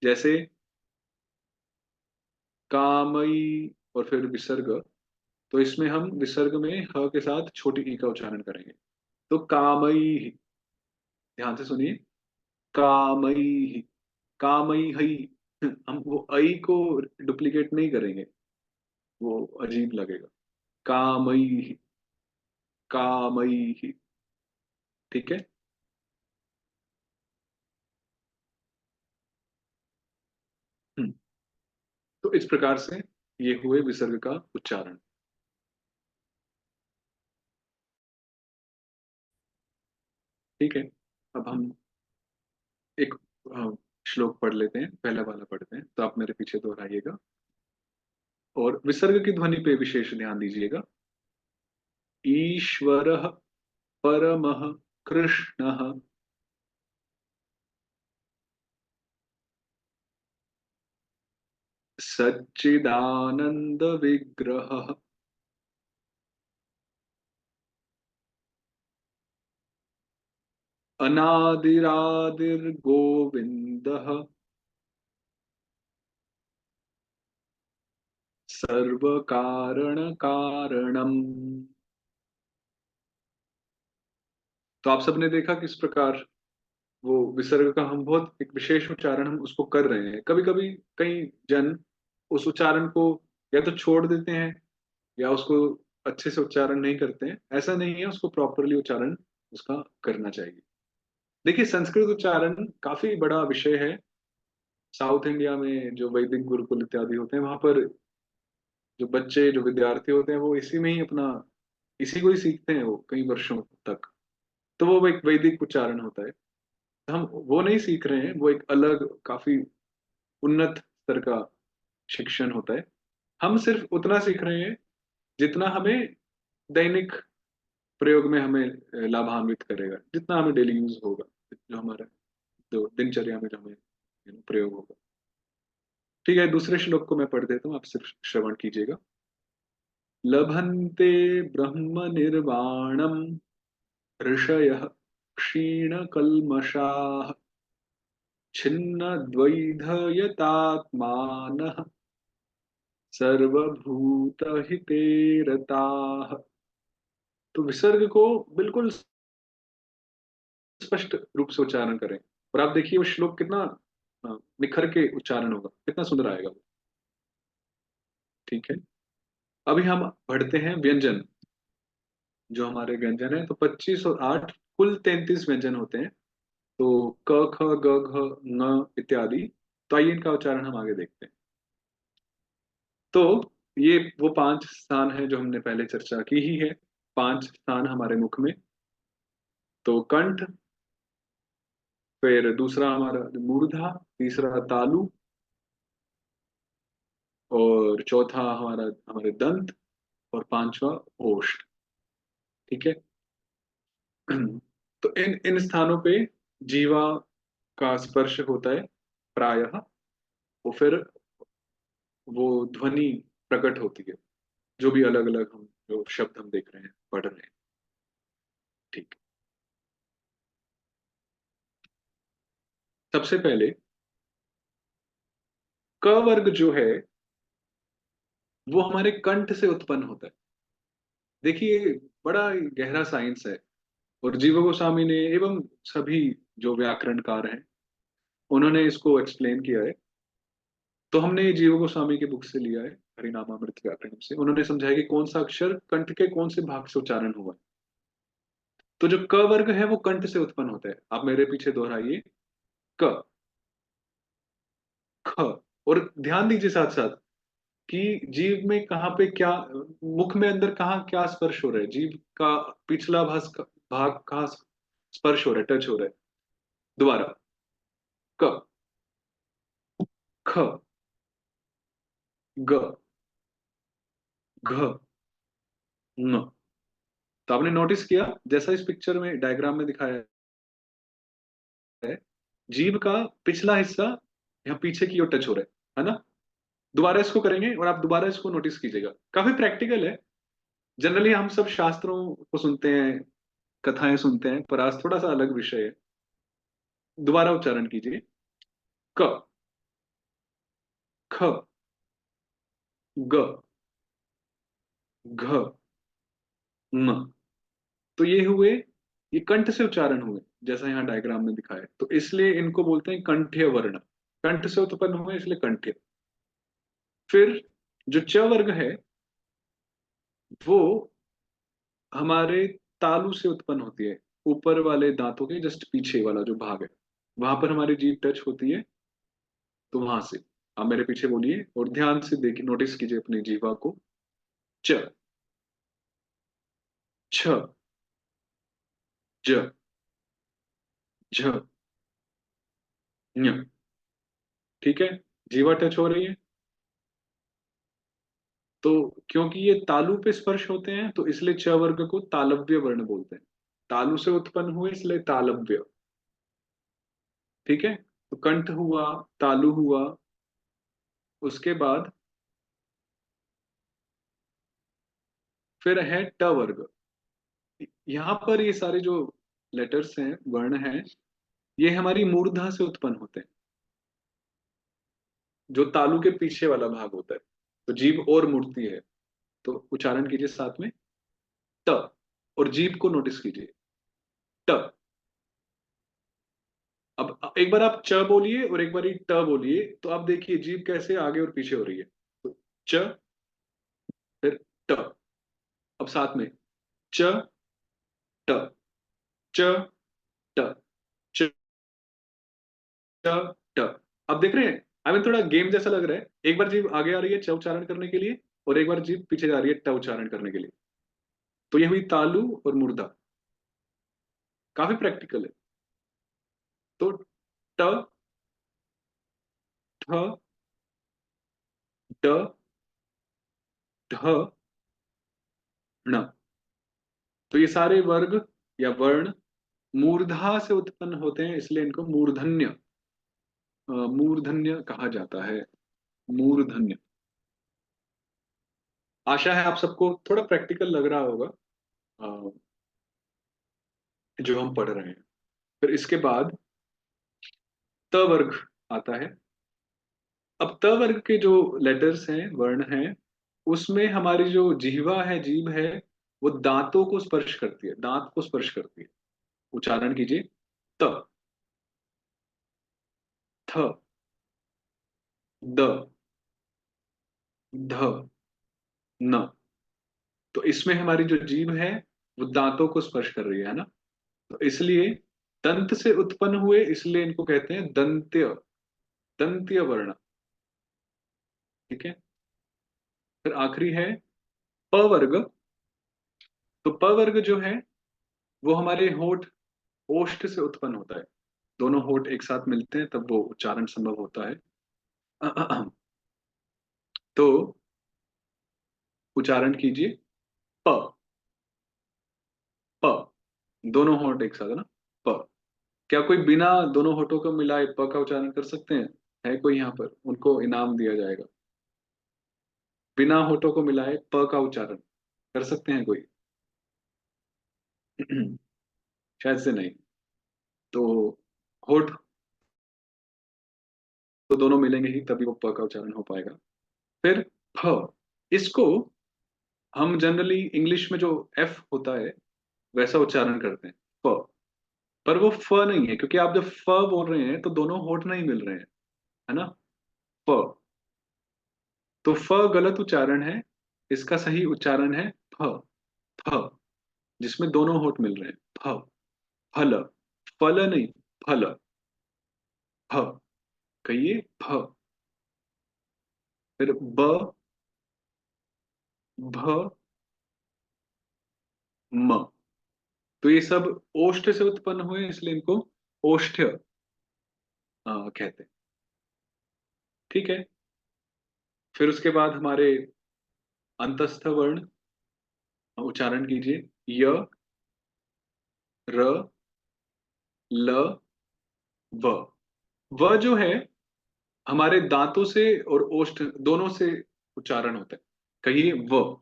जैसे कामई, और फिर विसर्ग, तो इसमें हम विसर्ग में ह के साथ छोटी ई का उच्चारण करेंगे। तो कामई, ध्यान से सुनिए, कामई, कामई हई, हम वो आई को डुप्लीकेट नहीं करेंगे, वो अजीब लगेगा। कामई, कामई। ठीक है। हम्म, तो इस प्रकार से ये हुए विसर्ग का उच्चारण। ठीक है। अब हम एक श्लोक पढ़ लेते हैं, पहला वाला पढ़ते हैं, तो आप मेरे पीछे दोहराइएगा और विसर्ग की ध्वनि पे विशेष ध्यान दीजिएगा। ईश्वरः परमः कृष्णः सच्चिदानंद विग्रहः अनादिरादिर्गोविन्दः सर्वकारण कारणम। तो आप सबने देखा किस प्रकार वो विसर्ग का हम बहुत एक विशेष उच्चारण हम उसको कर रहे हैं। कभी कभी कई जन उस उच्चारण को या तो छोड़ देते हैं या उसको अच्छे से उच्चारण नहीं करते हैं। ऐसा नहीं है, उसको प्रॉपरली उच्चारण उसका करना चाहिए। देखिए, संस्कृत उच्चारण काफी बड़ा विषय है। साउथ इंडिया में जो वैदिक गुरुकुल इत्यादि होते हैं, वहां पर जो बच्चे जो विद्यार्थी होते हैं वो इसी में ही अपना इसी को ही सीखते हैं वो कई वर्षों तक। तो वो एक वैदिक उच्चारण होता है। हम वो नहीं सीख रहे हैं, वो एक अलग काफी उन्नत स्तर का शिक्षण होता है। हम सिर्फ उतना सीख रहे हैं जितना हमें दैनिक प्रयोग में हमें लाभान्वित करेगा, जितना हमें डेली यूज होगा, जो हमारा जो दिनचर्या में जो हमें प्रयोग होगा। ठीक है, दूसरे श्लोक को मैं पढ़ देता हूँ, आप सिर्फ श्रवण कीजिएगा। लभन्ते ब्रह्म निर्वाणम ऋषयः क्षीणकल्मषाः छिन्नद्वैधयतात्मानः सर्वभूतहिते रताः। तो विसर्ग को बिल्कुल स्पष्ट रूप से उच्चारण करें और आप देखिए वो श्लोक कितना निखर के उच्चारण होगा, कितना सुंदर आएगा वो। ठीक है। अभी हम पढ़ते हैं व्यंजन। जो हमारे व्यंजन है, तो 25 और 8 कुल 33 व्यंजन होते हैं। तो क ख ग घ ng इत्यादि। तो आइए इनका उच्चारण हम आगे देखते हैं। तो ये वो 5 स्थान है जो हमने पहले चर्चा की ही है। 5 स्थान हमारे मुख में। तो कंठ, फिर दूसरा हमारा मूर्धा, तीसरा तालु, और चौथा हमारा हमारे दंत, और पांचवा ओष्ठ। ठीक है। तो इन इन स्थानों पे जीवा का स्पर्श होता है प्रायः। वो फिर वो ध्वनि प्रकट होती है, जो भी अलग अलग हम जो शब्द हम देख रहे हैं, पढ़ रहे हैं। ठीक। सबसे पहले क वर्ग जो है वो हमारे कंठ से उत्पन्न होता है। देखिए, बड़ा गहरा साइंस है। और जीव गोस्वामी ने एवं सभी जो व्याकरणकार हैं, उन्होंने इसको एक्सप्लेन किया है। तो हमने ये जीव गोस्वामी के बुक से लिया है, हरिनामामृत व्याकरण से। उन्होंने समझाया कि कौन सा अक्षर कंठ के कौन से भाग से उच्चारण हुआ है। तो जो क वर्ग है वो कंठ से उत्पन्न होता है। आप मेरे पीछे दोहराइए। क, ख। और ध्यान दीजिए साथ साथ कि जीभ में कहाँ पे क्या, मुख में अंदर कहाँ क्या स्पर्श हो रहा है, जीभ का पिछला भाग कहाँ स्पर्श हो रहा है, टच हो रहा है। दोबारा। क, ख, ग, घ, न। तो आपने नोटिस किया जैसा इस पिक्चर में डायग्राम में दिखाया है, जीभ का पिछला हिस्सा यहाँ पीछे की ओर टच हो रहा है ना। दोबारा इसको करेंगे और आप दोबारा इसको नोटिस कीजिएगा, काफी प्रैक्टिकल है। जनरली हम सब शास्त्रों को सुनते हैं, कथाएं सुनते हैं, पर आज थोड़ा सा अलग विषय है। दोबारा उच्चारण कीजिए। क, ख, ग, घ, न। तो ये हुए, ये कंठ से उच्चारण हुए जैसा यहाँ डायग्राम में दिखाया है। तो इसलिए इनको बोलते हैं कंठ्य वर्ण। कंठ से उत्पन्न हुए इसलिए कंठ्य। फिर जो च वर्ग है वो हमारे तालु से उत्पन्न होती है, ऊपर वाले दांतों के जस्ट पीछे वाला जो भाग है, वहां पर हमारी जीभ टच होती है। तो वहां से आप मेरे पीछे बोलिए और ध्यान से देखिए, नोटिस कीजिए अपनी जीवा को। च, छ, ज, झ, ञ। ठीक है, जीवा टच हो रही है। तो क्योंकि ये तालु पे स्पर्श होते हैं तो इसलिए च वर्ग को तालव्य वर्ण बोलते हैं। तालु से उत्पन्न हुए इसलिए तालव्य। ठीक है, तो कंठ हुआ, तालु हुआ, उसके बाद फिर है ट वर्ग। यहाँ पर ये सारे जो लेटर्स हैं, वर्ण हैं, ये हमारी मूर्धा से उत्पन्न होते हैं, जो तालु के पीछे वाला भाग होता है। तो जीभ और मुड़ती है। तो उच्चारण कीजिए साथ में, त। और जीभ को नोटिस कीजिए, ट। अब एक बार आप च बोलिए और एक बार ही ट बोलिए, तो आप देखिए जीभ कैसे आगे और पीछे हो रही है। तो च, फिर ट। अब साथ में च, ट, च, ट, च, ट, ट। अब देख रहे हैं, आई मीन थोड़ा गेम जैसा लग रहा है। एक बार जीभ आगे आ रही है च उच्चारण करने के लिए, और एक बार जीभ पीछे जा रही है ट उच्चारण करने के लिए। तो ये हुई तालु और मुर्दा। काफी प्रैक्टिकल है। तो ट, ठ, ड, ढ, ण। तो ये सारे वर्ग या वर्ण मूर्धा से उत्पन्न होते हैं, इसलिए इनको मूर्धन्य, मूर्धन्य कहा जाता है। मूर्धन्य। आशा है आप सबको थोड़ा प्रैक्टिकल लग रहा होगा जो हम पढ़ रहे हैं। फिर इसके बाद त वर्ग आता है। अब त वर्ग के जो लेटर्स हैं, वर्ण हैं, उसमें हमारी जो जिह्वा है, जीभ है, वो दांतों को स्पर्श करती है, दांत को स्पर्श करती है। उच्चारण कीजिए, त, थ, द, ध, न। तो इसमें हमारी जो जीभ है वो दांतों को स्पर्श कर रही है ना। तो इसलिए दंत से उत्पन्न हुए इसलिए इनको कहते हैं दंत्य, दंत्य वर्ण। ठीक है, फिर आखिरी है प वर्ग। तो प वर्ग जो है वो हमारे होठ, ओष्ठ से उत्पन्न होता है। दोनों होठ एक साथ मिलते हैं तब वो उच्चारण संभव होता है। तो उच्चारण कीजिए, प, प। दोनों होठ एक साथ है ना, प। क्या कोई बिना दोनों होठों को मिलाए प का उच्चारण कर सकते हैं? है कोई यहाँ पर? उनको इनाम दिया जाएगा। बिना होठों को मिलाए प का उच्चारण कर सकते हैं कोई? शायद से नहीं। तो होठ तो दोनों मिलेंगे ही तभी वो प का उच्चारण हो पाएगा। फिर फ, इसको हम जनरली इंग्लिश में जो एफ होता है वैसा उच्चारण करते हैं, फ। पर वो फ नहीं है, क्योंकि आप जब फ बोल रहे हैं तो दोनों होठ नहीं मिल रहे हैं, है ना। फ, तो फ गलत उच्चारण है। इसका सही उच्चारण है फ, फ, जिसमें दोनों होठ मिल रहे हैं। फ, फल, फल नहीं, फल, फ। कहिए, फ। फिर ब, भ, म। तो ये सब ओष्ठ से उत्पन्न हुए इसलिए इनको ओष्ठ्य कहते हैं। ठीक है, फिर उसके बाद हमारे अंतस्थ वर्ण, उच्चारण कीजिए, य, र, ल, व। व जो है हमारे दांतों से और ओष्ठ दोनों से उच्चारण होता है। कहिए, व,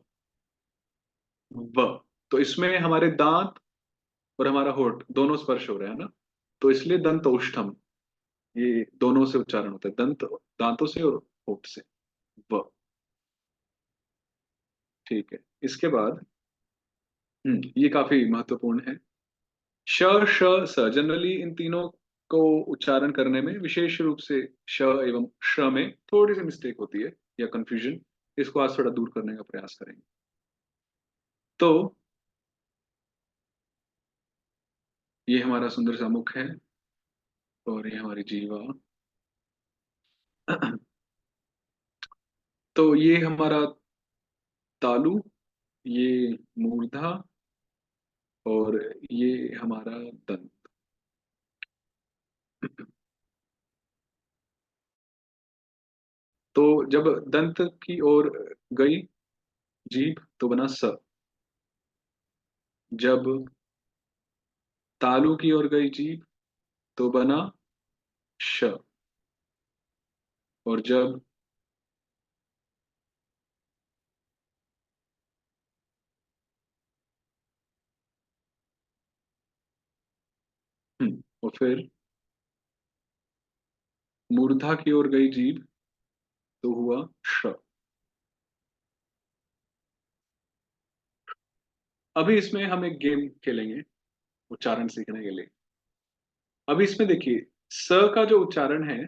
व। तो इसमें हमारे दांत और हमारा होठ दोनों स्पर्श हो रहे हैं ना, तो इसलिए दंत ओष्ठम, ये दोनों से उच्चारण होता है, दंत दांतों से और होठ से, व। ठीक है, इसके बाद ये काफी महत्वपूर्ण है। श, श, स। जनरली इन तीनों को उच्चारण करने में विशेष रूप से श एवं श में थोड़ी सी मिस्टेक होती है या कंफ्यूजन, इसको आज थोड़ा दूर करने का प्रयास करेंगे। तो ये हमारा सुंदर सा मुख है और ये हमारी जीवा। तो ये हमारा तालु, ये मूर्धा और ये हमारा दंत। तो जब दंत की ओर गई जीभ तो बना स। जब तालु की ओर गई जीभ तो बना श। और जब और फिर मूर्धा की ओर गई जीभ तो हुआ श। अभी इसमें हम एक गेम खेलेंगे उच्चारण सीखने के लिए। अभी इसमें देखिए, स का जो उच्चारण है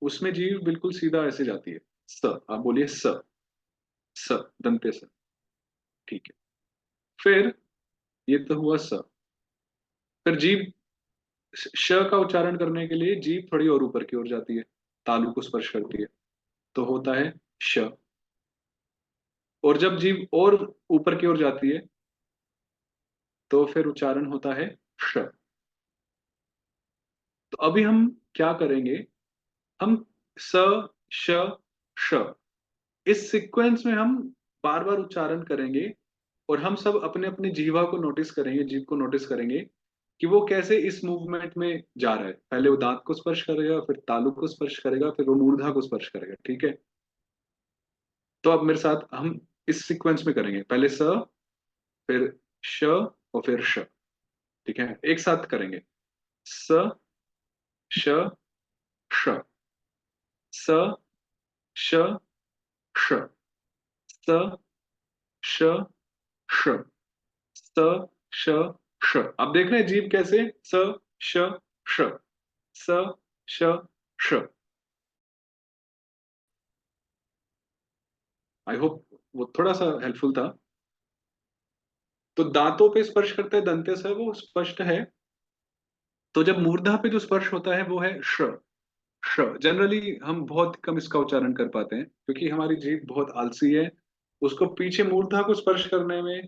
उसमें जीभ बिल्कुल सीधा ऐसे जाती है। स, आप बोलिए स। स, दंते स। ठीक है। फिर ये तो हुआ स। फिर जीभ श का उच्चारण करने के लिए जीभ थोड़ी और ऊपर की ओर जाती है, तालु को स्पर्श करती है, तो होता है श। और जब जीभ और ऊपर की ओर जाती है तो फिर उच्चारण होता है श। तो अभी हम क्या करेंगे, हम स, श, श, इस सीक्वेंस में हम बार बार उच्चारण करेंगे। और हम सब अपने अपने जीवा को नोटिस करेंगे, जीभ को नोटिस करेंगे कि वो कैसे इस मूवमेंट में जा रहा है। पहले वो दांत को स्पर्श करेगा, फिर तालु को स्पर्श करेगा, फिर वो मूर्धा को स्पर्श करेगा। ठीक है। तो अब मेरे साथ हम इस सीक्वेंस में करेंगे, पहले स, फिर श और फिर श। ठीक है, एक साथ करेंगे। स, श, श, स, श, श, स, श, श, स, श, श। आप देख रहे हैं जीभ कैसे स, श, श, स, श, श। आई होप वो थोड़ा सा हेल्पफुल था। तो दांतों पे स्पर्श करते हैं दंते से, वो स्पष्ट है। तो जब मूर्धा पे जो स्पर्श होता है वो है श। श जनरली हम बहुत कम इसका उच्चारण कर पाते हैं क्योंकि हमारी जीभ बहुत आलसी है। उसको पीछे मूर्धा को स्पर्श करने में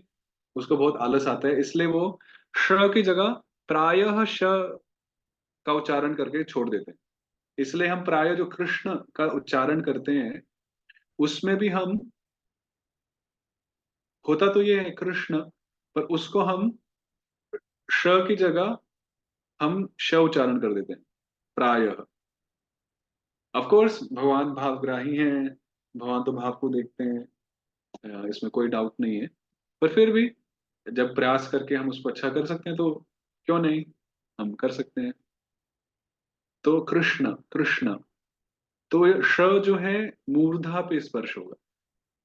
उसको बहुत आलस आता है, इसलिए वो श की जगह प्रायः श का उच्चारण करके छोड़ देते हैं। इसलिए हम प्रायः जो कृष्ण का उच्चारण करते हैं उसमें भी हम, होता तो ये है कृष्ण, पर उसको हम श की जगह हम श उच्चारण कर देते हैं प्रायः। ऑफ कोर्स भगवान भावग्राही हैं, भगवान तो भाव को देखते हैं, इसमें कोई डाउट नहीं है। पर फिर भी जब प्रयास करके हम उसको अच्छा कर सकते हैं तो क्यों नहीं, हम कर सकते हैं। तो कृष्ण, कृष्ण, तो ये श जो है मूर्धा पे स्पर्श होगा।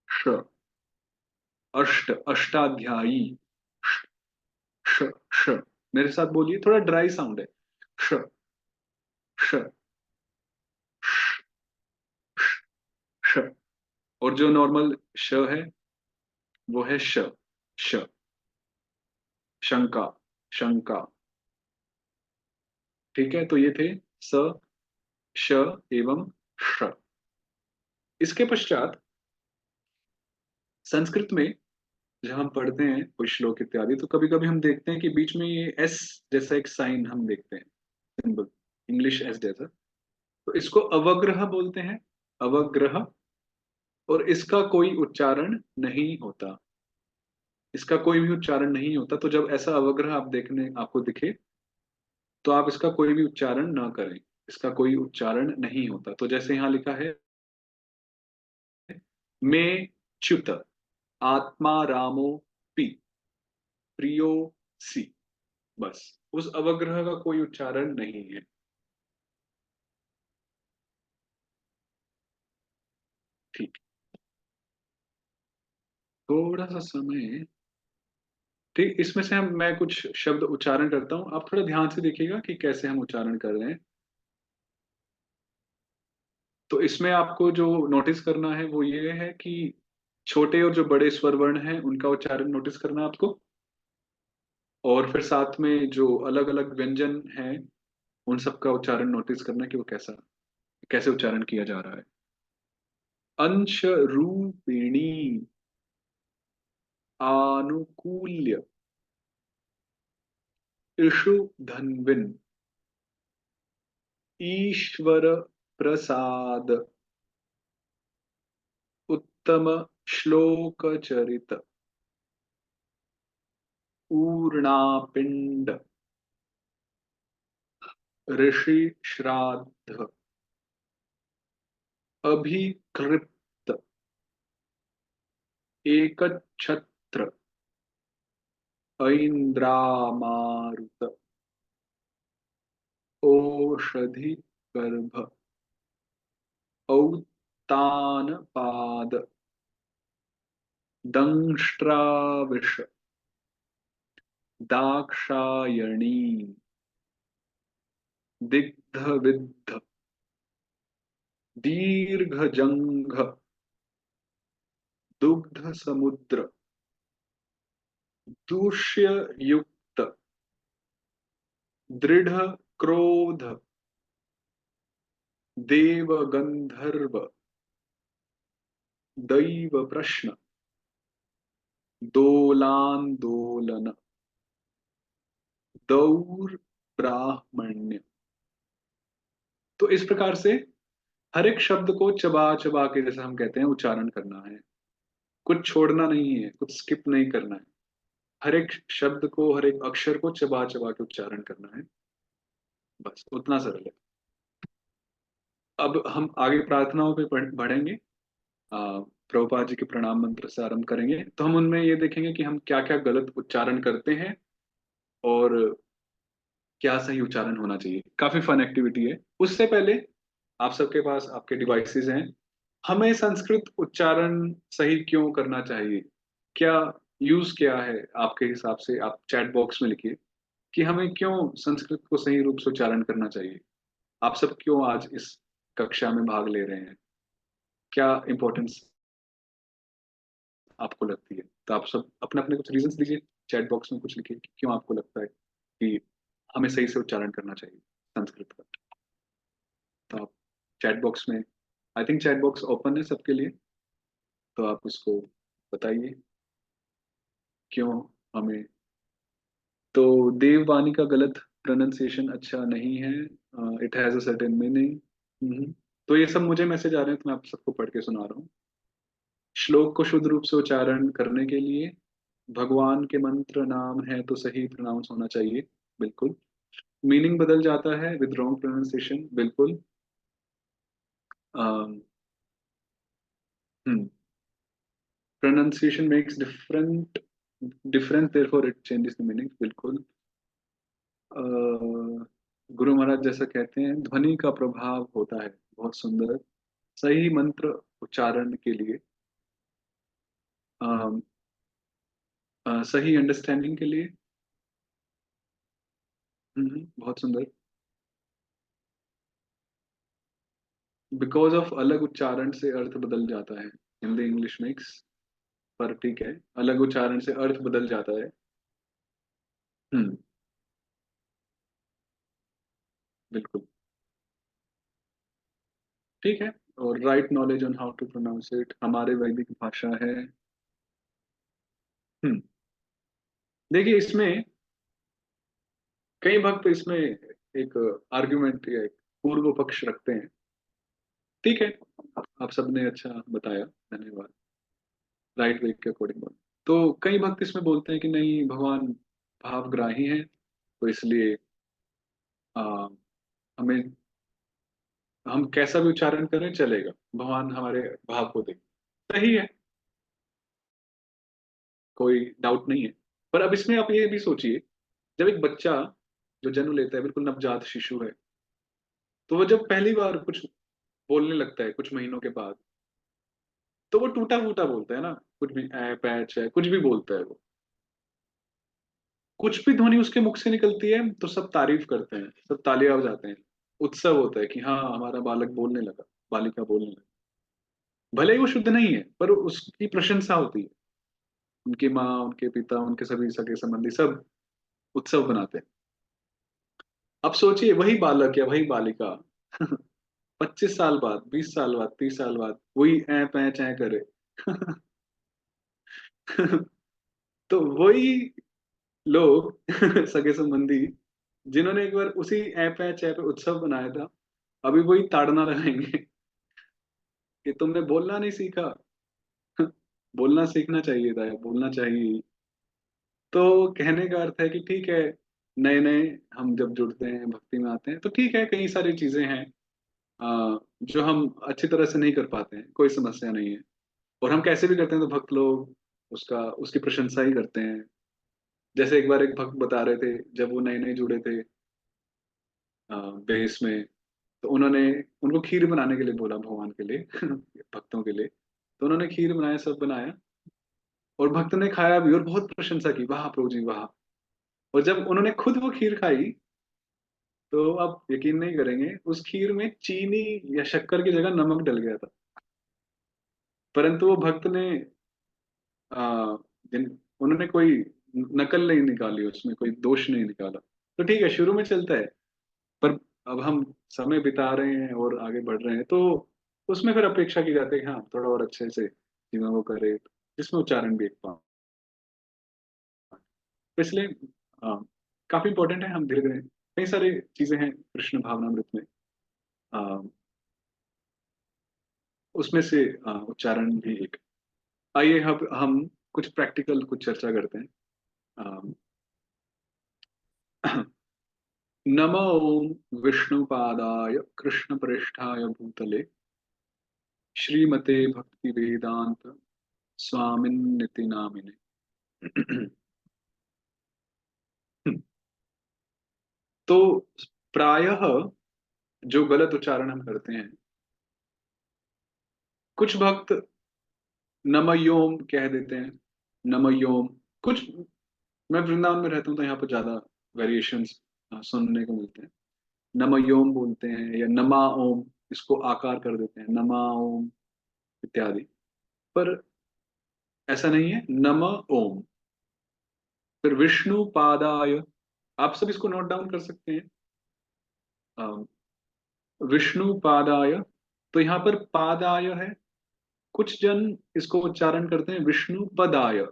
श, अष्ट, अष्टाध्यायी। श, श, श। मेरे साथ बोलिए, थोड़ा ड्राई साउंड है। श, श, श, श, श। और जो नॉर्मल श है वो है श, श, शंका, शंका। ठीक है, तो ये थे स, श एवं श। इसके पश्चात संस्कृत में जब हम पढ़ते हैं कोई श्लोक इत्यादि तो कभी कभी हम देखते हैं कि बीच में ये एस जैसा एक साइन हम देखते हैं, सिंबल, इंग्लिश एस जैसा। तो इसको अवग्रह बोलते हैं, अवग्रह। और इसका कोई उच्चारण नहीं होता, इसका कोई भी उच्चारण नहीं होता। तो जब ऐसा अवग्रह आप देखने आपको दिखे तो आप इसका कोई भी उच्चारण ना करें, इसका कोई उच्चारण नहीं होता। तो जैसे यहाँ लिखा है, मैं च्युत आत्मा रामो पी प्रियो सी, बस उस अवग्रह का कोई उच्चारण नहीं है। ठीक, थोड़ा सा समय ठीक, इसमें से हम मैं कुछ शब्द उच्चारण करता हूँ, आप थोड़ा ध्यान से देखिएगा कि कैसे हम उच्चारण कर रहे हैं। तो इसमें आपको जो नोटिस करना है वो ये है कि छोटे और जो बड़े स्वर वर्ण हैं उनका उच्चारण नोटिस करना है आपको। और फिर साथ में जो अलग अलग व्यंजन हैं उन सब का उच्चारण नोटिस करना है कि वो कैसा कैसे उच्चारण किया जा रहा है। अंश रूपिणी आनुकूल्य इषु धन्विन ईश्वर प्रसाद उत्तम श्लोक चरित ऊर्णापिंड ऋषि श्राद्ध अभिकृत एकछत्र ऐन्द्रामारुत ओषधि गर्भ औतानपाद दंष्ट्राविष दाक्षायणी दिग्धविद्ध दीर्घजंघ दुग्ध समुद्र दूष्ययुक्त दृढ़ क्रोध देवगंधर्व दैव प्रश्न दोलांदोलन दौर ब्राह्मण्य। तो इस प्रकार से हर एक शब्द को चबा चबा के, जैसे हम कहते हैं, उच्चारण करना है। कुछ छोड़ना नहीं है, कुछ स्किप नहीं करना है। हर एक शब्द को, हर एक अक्षर को चबा चबा के उच्चारण करना है। बस उतना सरल है। अब हम आगे प्रार्थनाओं पे बढ़ेंगे। प्रभुपाद जी के प्रणाम मंत्र से आरंभ करेंगे, तो हम उनमें ये देखेंगे कि हम क्या क्या गलत उच्चारण करते हैं और क्या सही उच्चारण होना चाहिए। काफी फन एक्टिविटी है। उससे पहले आप सबके पास आपके डिवाइसेस हैं, हमें संस्कृत उच्चारण सही क्यों करना चाहिए? क्या यूज क्या है आपके हिसाब से? आप चैट बॉक्स में लिखिए कि हमें क्यों संस्कृत को सही रूप से उच्चारण करना चाहिए। आप सब क्यों आज इस कक्षा में भाग ले रहे हैं? क्या इम्पोर्टेंस आपको लगती है? तो आप सब अपने अपने कुछ रीजंस दीजिए, चैट बॉक्स में कुछ लिखिए कि क्यों आपको लगता है कि हमें सही से उच्चारण करना चाहिए संस्कृत का। तो आप चैट बॉक्स में, I think chat box open है सबके लिए, तो आप उसको बताइए क्यों हमें। तो देववाणी का गलत प्रोनाउंसिएशन अच्छा नहीं है, it has a certain meaning. तो ये सब मुझे मैसेज आ रहे हैं, तो मैं आप सबको पढ़ के सुना रहा हूँ। श्लोक को शुद्ध रूप से उच्चारण करने के लिए भगवान के मंत्र नाम है तो सही प्रोनाउंस होना चाहिए। बिल्कुल। मीनिंग बदल जाता है विद रॉन्ग प्रोनाउंसिएशन। बिल्कुल। Pronunciation makes difference therefore it changes the meaning. बिल्कुल। गुरु महाराज जैसा कहते हैं, ध्वनि का प्रभाव होता है। बहुत सुंदर। सही मंत्र उच्चारण के लिए, अम, सही अंडरस्टैंडिंग के लिए। बहुत सुंदर। बिकॉज ऑफ अलग उच्चारण से अर्थ बदल जाता है। हिंदी इंग्लिश मिक्स, पर ठीक है, अलग उच्चारण से अर्थ बदल जाता है। हम्म। बिल्कुल। ठीक है। और right knowledge on how to pronounce it हमारे वैदिक भाषा है। हम्म। देखिए, इसमें कई भक्त इसमें एक आर्गुमेंट या एक पूर्व पक्ष रखते हैं। ठीक है, आप सबने अच्छा बताया, धन्यवाद। राइट वे के अकॉर्डिंग बोल, तो कई भक्त इसमें बोलते हैं कि नहीं, भगवान भावग्राही हैं, तो इसलिए आ, हमें, हम कैसा भी उच्चारण करें चलेगा, भगवान हमारे भाव को देख। सही है, कोई डाउट नहीं है। पर अब इसमें आप ये भी सोचिए, जब एक बच्चा जो जन्म लेता है, बिल्कुल नवजात शिशु है, तो वो जब पहली बार कुछ बोलने लगता है कुछ महीनों के बाद, तो वो टूटा फूटा बोलता है ना, कुछ भी ऐ पैच है, कुछ भी बोलता है वो। कुछ भी ध्वनि उसके मुख से निकलती है तो सब तारीफ करते हैं, सब तालियां बजाते हैं, उत्सव होता है कि हाँ हमारा बालक बोलने लगा, बालिका बोलने लगा। भले ही वो शुद्ध नहीं है पर उसकी प्रशंसा होती है। उनकी माँ, उनके पिता, उनके सभी सगे संबंधी सब उत्सव बनाते हैं। अब सोचिए वही बालक या वही बालिका 25 साल बाद, 20 साल बाद, 30 साल बाद वही ऐ पै चै करे। तो वही लोग सगे संबंधी जिन्होंने एक बार उसी ऐ पै चै पे उत्सव बनाया था, अभी वही ताड़ना लगाएंगे कि तुमने बोलना नहीं सीखा। बोलना सीखना चाहिए था, बोलना चाहिए। तो कहने का अर्थ है कि ठीक है, नए नए हम जब जुड़ते हैं, भक्ति में आते हैं, तो ठीक है कई सारी चीजें हैं जो हम अच्छी तरह से नहीं कर पाते हैं, कोई समस्या नहीं है। और हम कैसे भी करते हैं तो भक्त लोग उसका उसकी प्रशंसा ही करते हैं। जैसे एक बार एक भक्त बता रहे थे, जब वो नए नए जुड़े थे बेस में, तो उन्होंने उनको खीर बनाने के लिए बोला भगवान के लिए भक्तों के लिए। तो उन्होंने खीर बनाया, सब बनाया, और भक्त ने खाया भी और बहुत प्रशंसा की, वाह प्रभु जी वाह। और जब उन्होंने खुद वो खीर खाई, तो आप यकीन नहीं करेंगे, उस खीर में चीनी या शक्कर की जगह नमक डल गया था। परंतु वो भक्त ने आ, उन्होंने कोई नकल नहीं निकाली, उसमें कोई दोष नहीं निकाला। तो ठीक है, शुरू में चलता है, पर अब हम समय बिता रहे हैं और आगे बढ़ रहे हैं, तो उसमें फिर अपेक्षा की जाती है कि हाँ थोड़ा और अच्छे से चीजों को करे, जिसमें उच्चारण भी एक पाए। तो इसलिए हाँ, काफी इंपॉर्टेंट है। हम धीरे धीरे कई सारी चीजें हैं कृष्ण भावनामृत में, आ, उसमें से उच्चारण भी एक। आइए अब हम कुछ प्रैक्टिकल कुछ चर्चा करते हैं। नमो ओम विष्णुपादाय कृष्णप्रेष्ठाय भूतले श्रीमते भक्ति वेदांत स्वामिन्निति नामिने। तो प्रायः जो गलत उच्चारण हम करते हैं, कुछ भक्त नमयोम कह देते हैं, नमयोम। कुछ, मैं वृंदावन में रहता हूँ तो यहाँ पर ज्यादा वेरिएशंस सुनने को मिलते हैं। नमयोम बोलते हैं या नमा ओम, इसको आकार कर देते हैं नमा ओम इत्यादि। पर ऐसा नहीं है, नम ओम। फिर विष्णु पादाय, आप सब इसको नोट डाउन कर सकते हैं। अ, विष्णु पादाय, तो यहाँ पर पादाय है। कुछ जन इसको उच्चारण करते हैं विष्णु पदाय,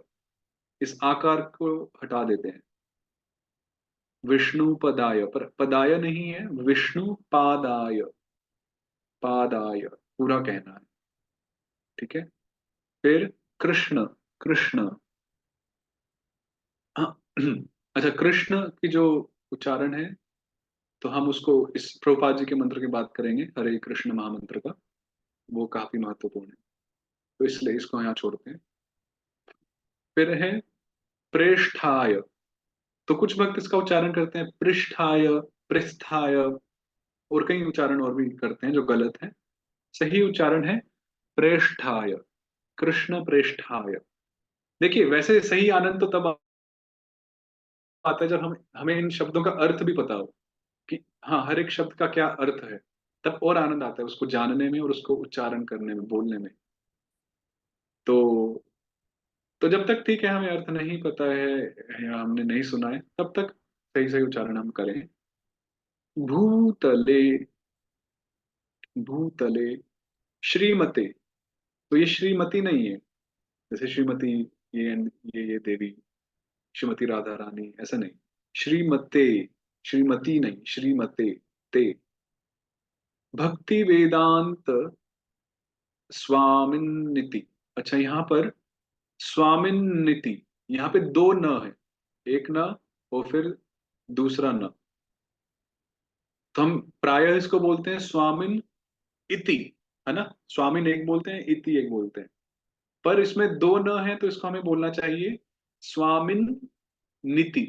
इस आकार को हटा देते हैं, विष्णु पदाय, पर पदाय नहीं है, विष्णु पादाय, पादाय पूरा कहना है। ठीक है। फिर कृष्ण, कृष्ण, हाँ, अच्छा कृष्ण की जो उच्चारण है, तो हम उसको इस प्रभुपाद जी के मंत्र की बात करेंगे, हरे कृष्ण महामंत्र का। वो काफी महत्वपूर्ण है, तो इसलिए इसको यहाँ छोड़ते हैं। फिर है प्रेष्ठाय, तो कुछ भक्त इसका उच्चारण करते हैं पृष्ठाय, पृष्ठाय, और कई उच्चारण और भी करते हैं जो गलत है। सही उच्चारण है प्रेष्ठाय, कृष्ण प्रेष्ठाय। देखिए वैसे सही आनंद तो तब आता है जब हम हमें इन शब्दों का अर्थ भी पता हो, कि हाँ हर एक शब्द का क्या अर्थ है। तब और आनंद आता है उसको जानने में और उसको उच्चारण करने में, बोलने में। तो जब तक ठीक है हमें अर्थ नहीं पता है या हमने नहीं सुना है, तब तक सही सही उच्चारण हम करें। भूतले, भूतले, श्रीमते, तो ये श्रीमती नहीं है, जैसे श्रीमती ये देवी, श्रीमती राधा रानी, ऐसा नहीं। श्रीमते, श्रीमती नहीं, श्रीमते, ते। भक्ति वेदांत स्वामिन्निति, अच्छा यहाँ पर स्वामिन्निति, यहाँ पे दो न है, एक न और फिर दूसरा न। तो हम प्रायः इसको बोलते हैं स्वामिन इति, है ना। स्वामिन एक बोलते हैं, इति एक बोलते हैं। पर इसमें दो न है तो इसको हमें बोलना चाहिए स्वामिन नीति।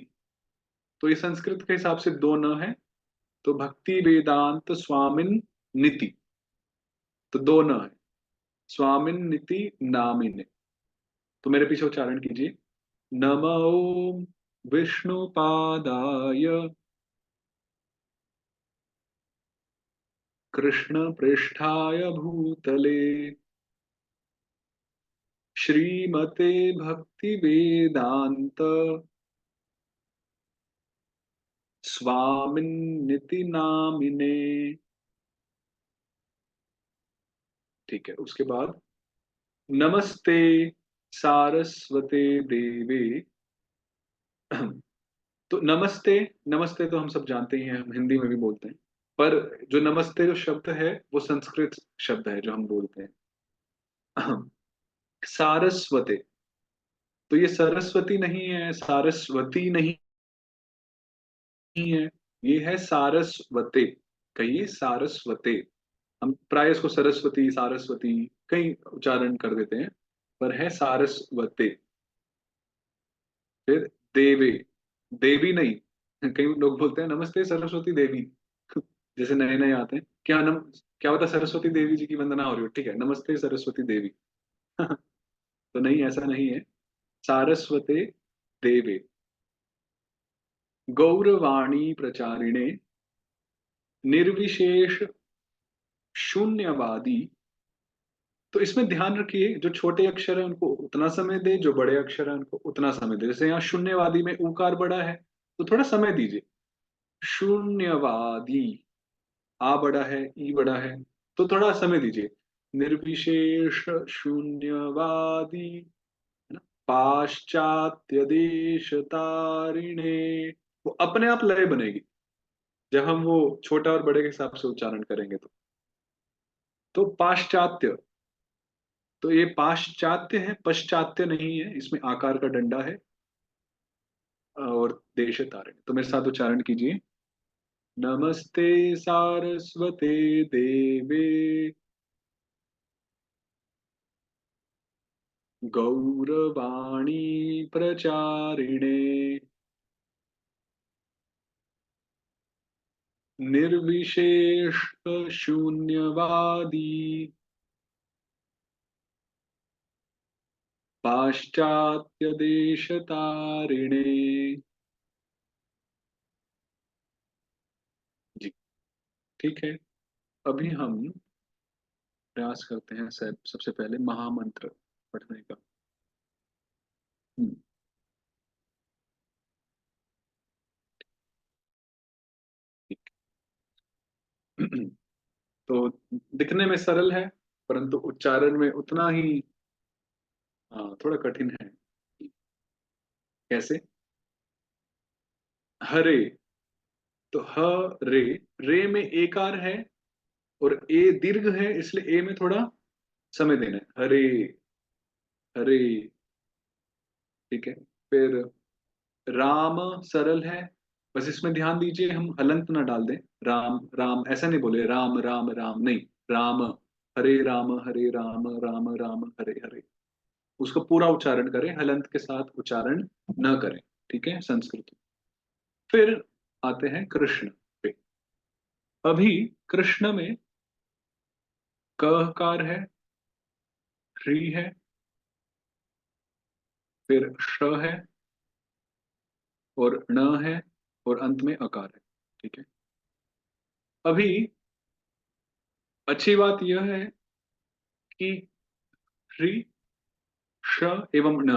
तो ये संस्कृत के हिसाब से दो न है, तो भक्ति वेदांत स्वामिन नीति, तो दो न है, स्वामिन नीति नामिने। तो मेरे पीछे उच्चारण कीजिए, नमो विष्णुपादाय कृष्णपृष्ठाय भूतले श्रीमते भक्तिवेदांत स्वामिन्निति नामिने। ठीक है, उसके बाद नमस्ते सारस्वते देवे। तो नमस्ते, नमस्ते तो हम सब जानते ही हैं, हम हिंदी में भी बोलते हैं। पर जो नमस्ते जो शब्द है वो संस्कृत शब्द है जो हम बोलते हैं। सारस्वते, तो ये सरस्वती नहीं है, सारस्वती नहीं है, ये है सारस्वते। कहिए सारस्वते। हम प्राय इसको सरस्वती, सारस्वती कई उच्चारण कर देते हैं, पर है सारस्वते। फिर देवे, देवी नहीं, कई लोग बोलते हैं नमस्ते सरस्वती देवी। जैसे नए नए आते हैं, क्या होता है, सरस्वती देवी जी की वंदना हो रही हो, ठीक है, नमस्ते सरस्वती देवी। तो नहीं, ऐसा नहीं है। सारस्वते देवे गौरवाणी प्रचारिणे निर्विशेष शून्यवादी। तो इसमें ध्यान रखिए, जो छोटे अक्षर है उनको उतना समय दे, जो बड़े अक्षर है उनको उतना समय दे। जैसे यहाँ शून्यवादी में उकार बड़ा है तो थोड़ा समय दीजिए। शून्यवादी, आ बड़ा है, ई बड़ा है, तो थोड़ा समय दीजिए। निर्विशेष शून्यवादी, है ना, पाश्चात्य देश तारिणे, वो अपने आप लय बनेगी जब हम वो छोटा और बड़े के हिसाब से उच्चारण करेंगे। तो पाश्चात्य, तो ये पाश्चात्य है, पश्चात्य नहीं है, इसमें आकार का डंडा है। और देश तारिणी, तो मेरे साथ उच्चारण कीजिए। नमस्ते सारस्वते देवे गौरवाणी प्रचारिणे निर्विशेष शून्यवादी पाश्चात्य देश तारिणे। जी, ठीक है। अभी हम प्रयास करते हैं सबसे पहले महामंत्र पढ़ने का। हम्म, ठीक। तो दिखने में सरल है, परंतु उच्चारण में उतना ही थोड़ा कठिन है। कैसे? हरे, तो ह रे, रे में एकार है और ए दीर्घ है, इसलिए ए में थोड़ा समय देना है। हरे, हरे, ठीक है। फिर राम सरल है, बस इसमें ध्यान दीजिए हम हलंत ना डाल दें। राम राम ऐसा नहीं बोले, राम राम राम नहीं, राम। हरे राम राम राम हरे हरे, उसको पूरा उच्चारण करें, हलंत के साथ उच्चारण न करें। ठीक है, संस्कृत। फिर आते हैं कृष्ण पे। अभी कृष्ण में क कार है, ह्री है, फिर श है और ण है और अंत में अकार है। ठीक है। अभी अच्छी बात यह है कि ह्री, श एवं ण,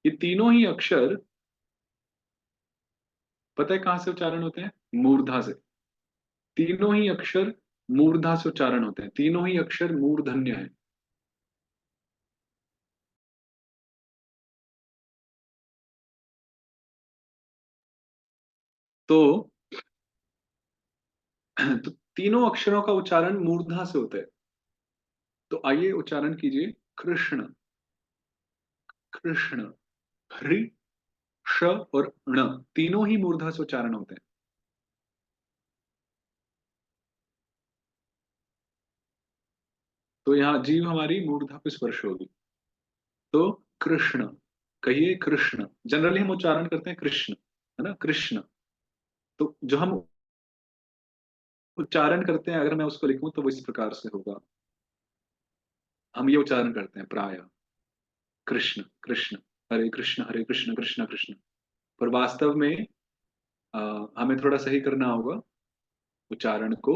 ये तीनों ही अक्षर पता है कहाँ से उच्चारण होते हैं? मूर्धा से। तीनों ही अक्षर मूर्धा से उच्चारण होते हैं, तीनों ही अक्षर मूर्धन्य है। तो, तो तीनों अक्षरों का उच्चारण मूर्धा से होता है। तो आइए उच्चारण कीजिए। कृष्ण, कृष्ण, ह्री, श और ण, तीनों ही मूर्धा से उच्चारण होते हैं। तो यहाँ जीव हमारी मूर्धा पे स्पर्श होगी। तो कृष्ण, कहिए कृष्ण। जनरली हम उच्चारण करते हैं कृष्ण, है ना, कृष्ण। तो जो हम उच्चारण करते हैं, अगर मैं उसको लिखूं तो वो इस प्रकार से होगा। हम ये उच्चारण करते हैं प्राय, कृष्ण कृष्ण, हरे कृष्ण कृष्ण कृष्ण। पर वास्तव में हमें थोड़ा सही करना होगा उच्चारण को।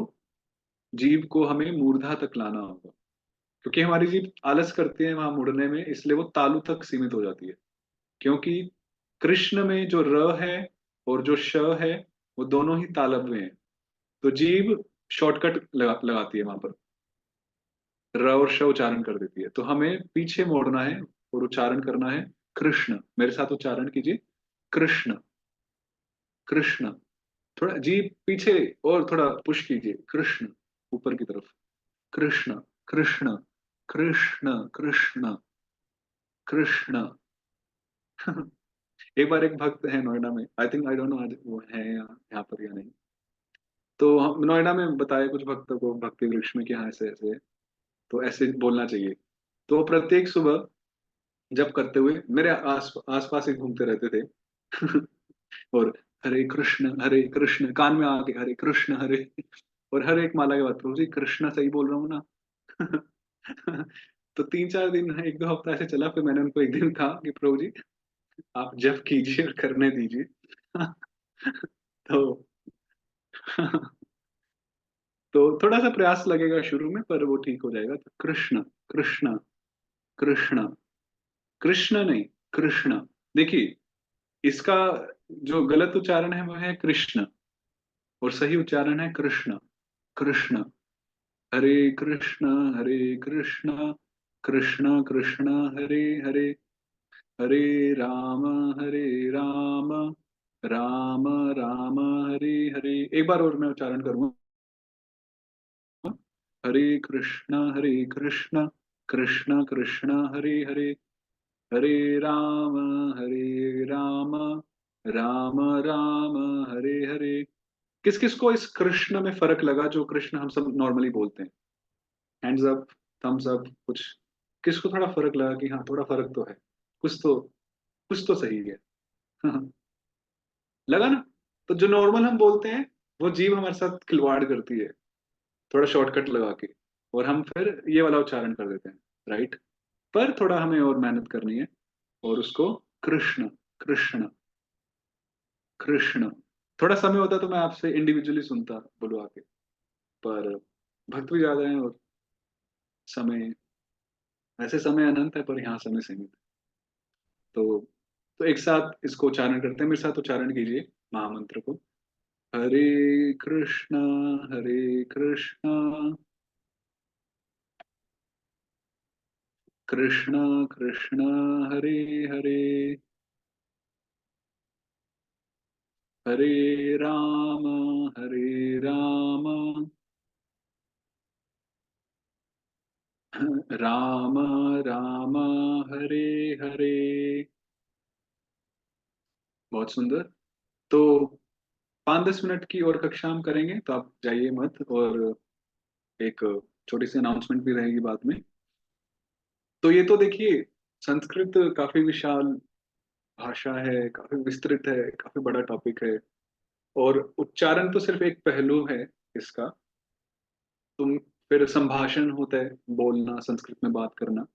जीभ को हमें मूर्धा तक लाना होगा, क्योंकि हमारी जीभ आलस करती है वहां मुड़ने में, इसलिए वो तालु तक सीमित हो जाती है। क्योंकि कृष्ण में जो र है और जो श है, वो दोनों ही तालब में है। तो जीभ शॉर्टकट लगाती है वहां पर, र और श उच्चारण कर देती है। तो हमें पीछे मोड़ना है और उच्चारण करना है कृष्ण। मेरे साथ उच्चारण कीजिए, कृष्ण, कृष्ण। थोड़ा जीभ पीछे और थोड़ा पुश कीजिए, कृष्ण, ऊपर की तरफ, कृष्ण, कृष्ण, कृष्ण, कृष्ण, कृष्ण। एक बार एक भक्त है नोएडा में, I think, I don't know आज वो है यहाँ पर या नहीं। तो हम नोएडा में बताए कुछ भक्तों को भक्ति वृक्ष में कि हाँ ऐसे ऐसे है, तो ऐसे बोलना चाहिए। तो प्रत्येक सुबह जब करते हुए मेरे आस पास ही घूमते रहते थे। और हरे कृष्ण कान में आके, हरे कृष्ण हरे, और हर एक माला के बाद, प्रभु जी कृष्णा सही बोल रहा हूँ ना? तो 3 4 दिन, एक दो हफ्ता ऐसे चला, फिर मैंने उनको एक दिन कहा कि प्रभु जी आप जप कीजिए और करने दीजिए। तो तो थोड़ा सा प्रयास लगेगा शुरू में, पर वो ठीक हो जाएगा। तो कृष्ण, कृष्ण, कृष्ण, कृष्ण नहीं, कृष्ण। देखिए, इसका जो गलत उच्चारण है वो है कृष्ण, और सही उच्चारण है कृष्ण, कृष्ण। हरे कृष्ण, हरे कृष्ण, कृष्ण कृष्ण हरे हरे, हरे राम, हरे राम, राम राम हरे हरे। एक बार और मैं उच्चारण करूंगा, हरे कृष्ण, हरे कृष्ण, कृष्ण कृष्ण हरे हरे, हरे राम, हरे राम, राम राम हरे हरे। किस किस को इस कृष्ण में फर्क लगा, जो कृष्ण हम सब नॉर्मली बोलते हैं? हैंड्स अप, थम्स अप, कुछ किसको थोड़ा फर्क लगा कि हाँ थोड़ा फर्क तो है, कुछ तो सही है। लगा ना? तो जो नॉर्मल हम बोलते हैं, वो जीभ हमारे साथ खिलवाड़ करती है, थोड़ा शॉर्टकट लगा के, और हम फिर ये वाला उच्चारण कर देते हैं, राइट? पर थोड़ा हमें और मेहनत करनी है, और उसको कृष्ण, कृष्ण, कृष्ण। थोड़ा समय होता तो मैं आपसे इंडिविजुअली सुनता बुलवा के, पर भक्त भी ज्यादा है, और समय, वैसे समय अनंत है पर यहाँ समय सीमित है। तो तो एक साथ इसको उच्चारण करते हैं, मेरे साथ उच्चारण कीजिए महामंत्र को। हरे कृष्णा, हरे कृष्णा, कृष्णा कृष्णा हरे हरे, हरे राम, हरे राम, राम राम हरे हरे। बहुत सुंदर। तो 5 10 मिनट की और कक्षा हम करेंगे, तो आप जाइए मत, और एक छोटी सी अनाउंसमेंट भी रहेगी बाद में। तो ये तो देखिए, संस्कृत काफी विशाल भाषा है, काफी विस्तृत है, काफी बड़ा टॉपिक है, और उच्चारण तो सिर्फ एक पहलू है इसका। तुम फिर संभाषण होता है, बोलना, संस्कृत में बात करना,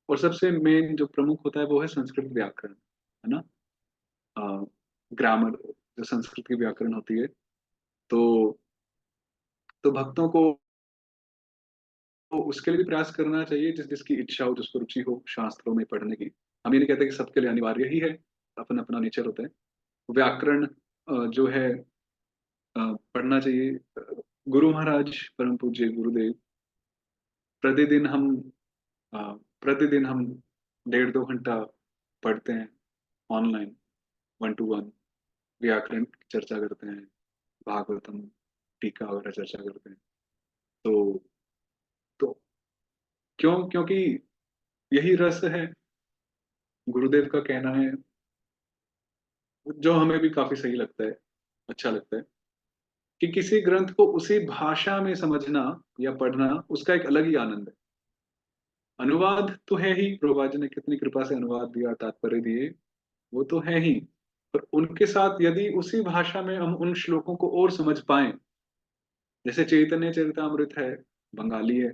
और सबसे मेन जो प्रमुख होता है वो है संस्कृत व्याकरण, है ना? ग्रामर, जो संस्कृत की व्याकरण होती है। तो तो भक्तों को तो उसके लिए भी प्रयास करना चाहिए, जिस जिसकी इच्छा हो, जिसको रुचि हो शास्त्रों में पढ़ने की। हम ये नहीं कहते कि सबके लिए अनिवार्य ही है, अपना अपना नेचर होता है। व्याकरण जो है पढ़ना चाहिए। गुरु महाराज परम पूज्य गुरुदेव, प्रतिदिन हम अ, प्रतिदिन हम 1.5 2 घंटा पढ़ते हैं ऑनलाइन, 1 to 1 व्याकरण की चर्चा करते हैं, भागवतम, टीका वगैरह चर्चा करते हैं। तो तो क्यों? क्योंकि यही रस है, गुरुदेव का कहना है, जो हमें भी काफी सही लगता है, अच्छा लगता है, कि किसी ग्रंथ को उसी भाषा में समझना या पढ़ना, उसका एक अलग ही आनंद है। अनुवाद तो है ही, प्रभुपाद जी ने कितनी कृपा से अनुवाद दिया, तात्पर्य दिए, वो तो है ही। पर उनके साथ यदि उसी भाषा में हम उन श्लोकों को और समझ पाएं, जैसे चैतन्य चरितमृत है, बंगाली है,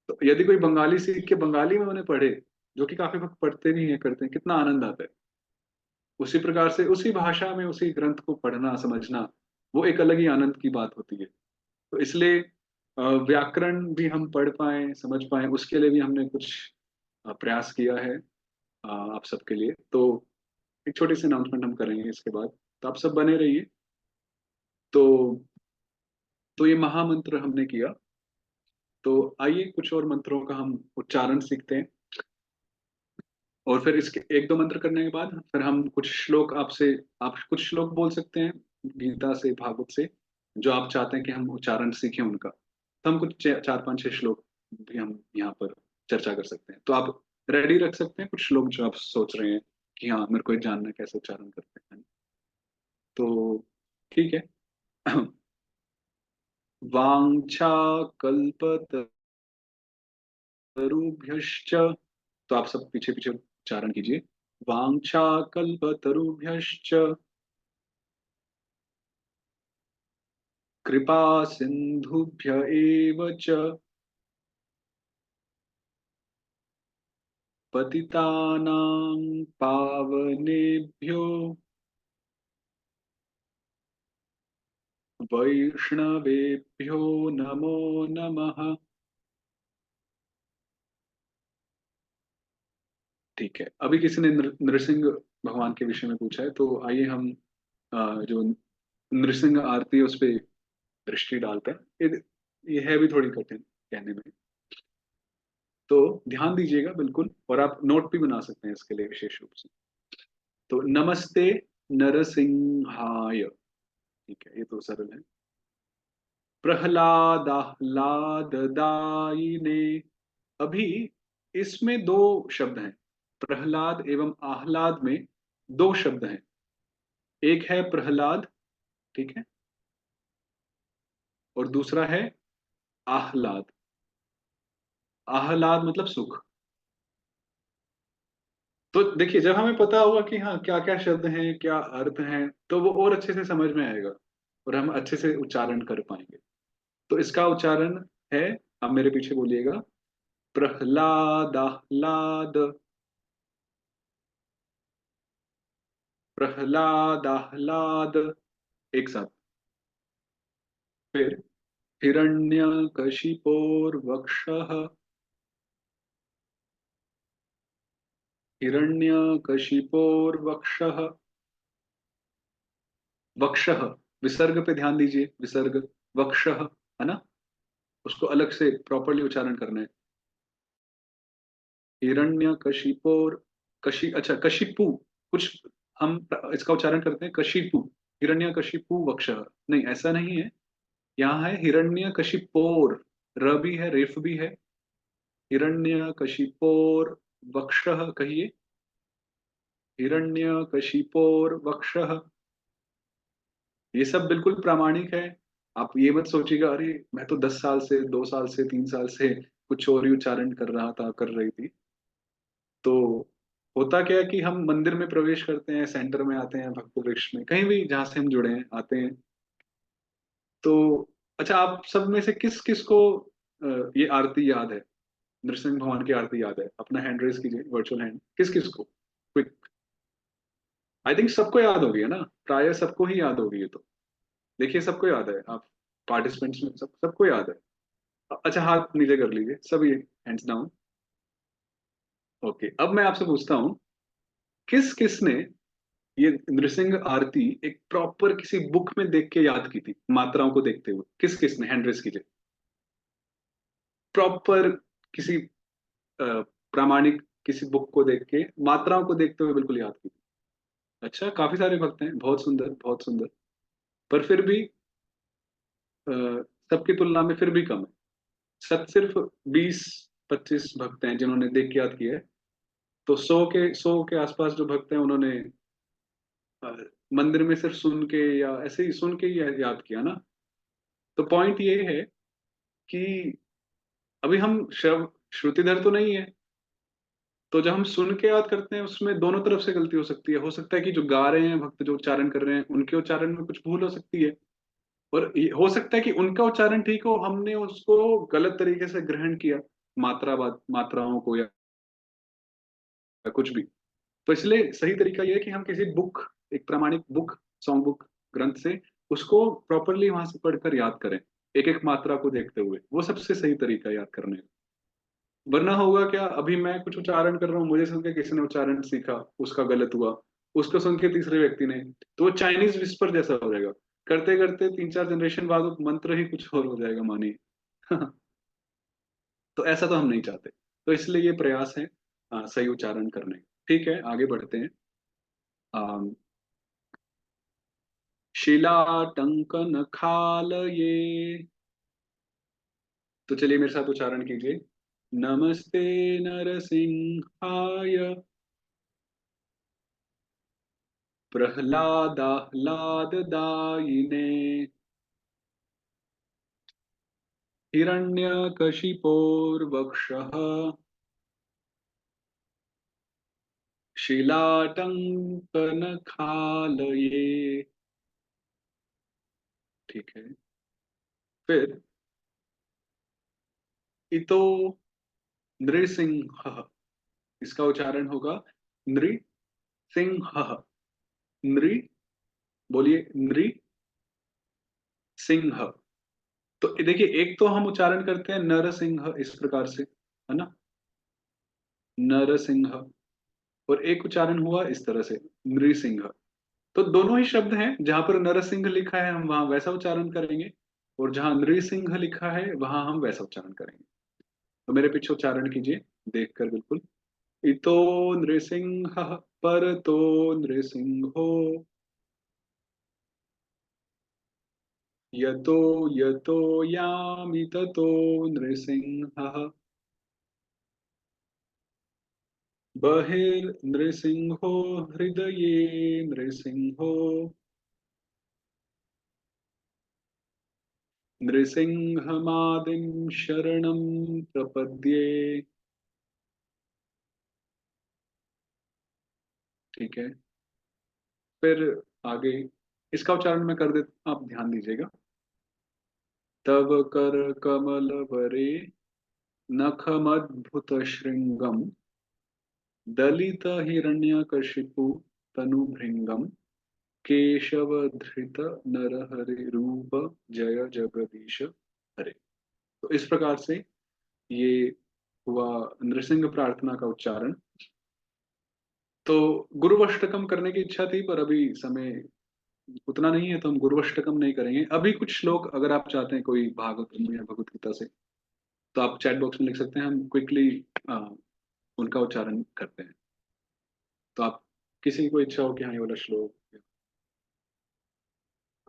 तो यदि कोई बंगाली सीख के बंगाली में उन्हें पढ़े, जो कि काफी वक्त पढ़ते भी हैं, करते हैं, कितना आनंद आता है। उसी प्रकार से उसी भाषा में उसी ग्रंथ को पढ़ना समझना, वो एक अलग ही आनंद की बात होती है। तो इसलिए व्याकरण भी हम पढ़ पाए समझ पाए, उसके लिए भी हमने कुछ प्रयास किया है आप सबके लिए। तो एक छोटी सी अनाउंसमेंट हम करेंगे इसके बाद, तो आप सब बने रहिए। तो ये महामंत्र हमने किया, तो आइए कुछ और मंत्रों का हम उच्चारण सीखते हैं। और फिर इसके एक दो मंत्र करने के बाद फिर हम कुछ श्लोक आपसे, आप कुछ श्लोक बोल सकते हैं गीता से भागवत से, जो आप चाहते हैं कि हम उच्चारण सीखें उनका। तो हम कुछ चार पांच छह श्लोक भी हम यहाँ पर चर्चा कर सकते हैं। तो आप रेडी रख सकते हैं कुछ श्लोक जो आप सोच रहे हैं कि हाँ मेरे को ये जानना है कैसे उच्चारण करते हैं। तो ठीक है। वाञ्छा कल्पतरुभ्यश्च, तो आप सब पीछे पीछे उच्चारण कीजिए। वाञ्छा कल्पतरुभ्यश्च कृपा सिंधुभ्य एव च पतितानां पावनेभ्यो वैष्णवेभ्यो नमो नमः। ठीक है, अभी किसी ने नृसिंह भगवान के विषय में पूछा है, तो आइए हम जो नृसिंह आरती है उस पे दृष्टि डालते हैं। ये है भी थोड़ी कठिन कहने में, तो ध्यान दीजिएगा बिल्कुल, और आप नोट भी बना सकते हैं इसके लिए विशेष रूप से। तो नमस्ते नरसिंहाय, ठीक है, ये तो सरल है। प्रहलादाहलाददायिने, अभी इसमें दो शब्द हैं, प्रहलाद एवं आह्लाद में दो शब्द हैं। एक है प्रहलाद, ठीक है, और दूसरा है आह्लाद। आह्लाद मतलब सुख। तो देखिए, जब हमें पता होगा कि हाँ क्या क्या शब्द हैं क्या अर्थ हैं, तो वो और अच्छे से समझ में आएगा और हम अच्छे से उच्चारण कर पाएंगे। तो इसका उच्चारण है, आप मेरे पीछे बोलिएगा, प्रहलाद आह्लाद, प्रहलाद आह्लाद, एक साथ। फिर हिरण्यकशिपोर्वक्षः, हिरण्यकशिपोर्वक्षः, वक्षः, विसर्ग पे ध्यान दीजिए, विसर्ग, वक्षः, है ना, उसको अलग से प्रॉपरली उच्चारण करना है। हिरण्यकशिपोर, कशी, अच्छा कशिपु, कुछ हम इसका उच्चारण करते हैं कशिपु, हिरण्यकशिपु वक्षः, नहीं ऐसा नहीं है। यहाँ है हिरण्यकशिपोर, र भी है रेफ भी है। हिरण्यकशिपोर वक्षः कहिए, हिरण्यकशिपोर वक्षः। ये सब बिल्कुल प्रामाणिक है। आप ये मत सोचिएगा अरे मैं तो 10 साल से 2 साल से 3 साल से कुछ और ही उच्चारण कर रहा था कर रही थी। तो होता क्या है कि हम मंदिर में प्रवेश करते हैं, सेंटर में आते हैं, भक्त वृक्ष में, कहीं भी जहाँ से हम जुड़े हैं आते हैं। तो अच्छा, आप सब में से किस किस को ये आरती याद है, नृसिंह भगवान की आरती याद है? अपना हैंड रेज कीजिए, वर्चुअल हैंड, किस किस को, क्विक। आई थिंक सबको याद होगी, है ना, प्राय सबको ही याद होगी ये तो। देखिए सबको याद है, आप पार्टिसिपेंट्स में सबको याद है। अच्छा, हाथ नीचे कर लीजिए सभी, हैंड्स डाउन। ओके, अब मैं आपसे पूछता हूँ, किस किस ने ये नृसिंह आरती एक प्रॉपर किसी बुक में देख के याद की थी, मात्राओं को देखते हुए? किस किस ने, हैंड रेस कीजिए। प्रॉपर किसी प्रामाणिक किसी बुक को देख के मात्राओं को देखते हुए बिल्कुल याद की थी। अच्छा, काफी सारे भक्त हैं, बहुत सुंदर बहुत सुंदर। पर फिर भी अ, सबकी तुलना में फिर भी कम है। सब सिर्फ 20-25 भक्त हैं जिन्होंने देख के याद किया है। तो 100 के आसपास जो भक्त हैं उन्होंने अ, मंदिर में सिर्फ सुन के या ऐसे ही सुन के ही याद किया ना। तो पॉइंट ये है कि अभी हम श्रुतिधर तो नहीं है, तो जब हम सुन के याद करते हैं उसमें दोनों तरफ से गलती हो सकती है। हो सकता है कि जो गा रहे हैं भक्त, जो उच्चारण कर रहे हैं, उनके उच्चारण में कुछ भूल हो सकती है, और हो सकता है कि उनका उच्चारण ठीक हो, हमने उसको गलत तरीके से ग्रहण किया, मात्राओं को या कुछ भी। तो इसलिए सही तरीका यह है कि हम किसी बुक, एक प्रामाणिक बुक, सॉन्ग बुक, ग्रंथ से उसको प्रॉपरली वहां से पढ़कर याद करें, एक एक मात्रा को देखते हुए, वो सबसे सही तरीका है याद करने का। वरना होगा क्या, अभी मैं कुछ उच्चारण कर रहा हूँ, मुझे सुन के किसी ने उच्चारण सीखा, उसका गलत हुआ, उसको सुन के तीसरे व्यक्ति ने, तो वो चाइनीज विस्पर जैसा हो जाएगा। करते करते 3 4 जनरेशन बाद वो मंत्र ही कुछ और हो जाएगा, मानिए। तो ऐसा तो हम नहीं चाहते। तो इसलिए ये प्रयास है सही उच्चारण करने का। ठीक है, आगे बढ़ते हैं। अम, शिलाटंकन खालये। तो चलिए मेरे साथ उच्चारण कीजिए। नमस्ते नरसिंहाय, प्रह्लादाह्लाददायिने, हिरण्यकशिपोर्वक्षः, शिलाटंकनखालये। ठीक है। फिर इतो नृसिंह, इसका उच्चारण होगा नृसिंह। नृ, बोलिए नृ सिंह। तो देखिए, एक तो हम उच्चारण करते हैं नरसिंह इस प्रकार से, है ना, नरसिंह। और एक उच्चारण हुआ इस तरह से, नृसिंह। तो दोनों ही शब्द हैं, जहां पर नरसिंह लिखा है हम वहां वैसा उच्चारण करेंगे, और जहां नृसिंह लिखा है वहां हम वैसा उच्चारण करेंगे। तो मेरे पीछे उच्चारण कीजिए, देखकर बिल्कुल। इतो नृसिंह, पर तो नृसिंहो, यतो यतो यामि ततो नृसिंहः, बहिर्नृसिंहो हृदये नृसिंहो, नृसिंहमादिं शरणं प्रपद्ये। ठीक है। फिर आगे इसका उच्चारण मैं कर देता, आप ध्यान दीजिएगा। तव कर कमल बरे, नखमद्भुत श्रृंगम, दलित हिरण्यकशिपु तनुभृंगम, केशव धृत नरहरि रूप, जय जगदीश हरे। तो इस प्रकार से ये हुआ नृसिंह प्रार्थना का उच्चारण। तो गुरुवष्टकम करने की इच्छा थी, पर अभी समय उतना नहीं है, तो हम गुरुवष्टकम नहीं करेंगे अभी। कुछ श्लोक अगर आप चाहते हैं कोई भागवत या भगवत गीता से, तो आप चैट बॉक्स में लिख सकते हैं, हम क्विकली उनका उच्चारण करते हैं। तो आप किसी को इच्छा हो कि हाँ ये वाला श्लोक,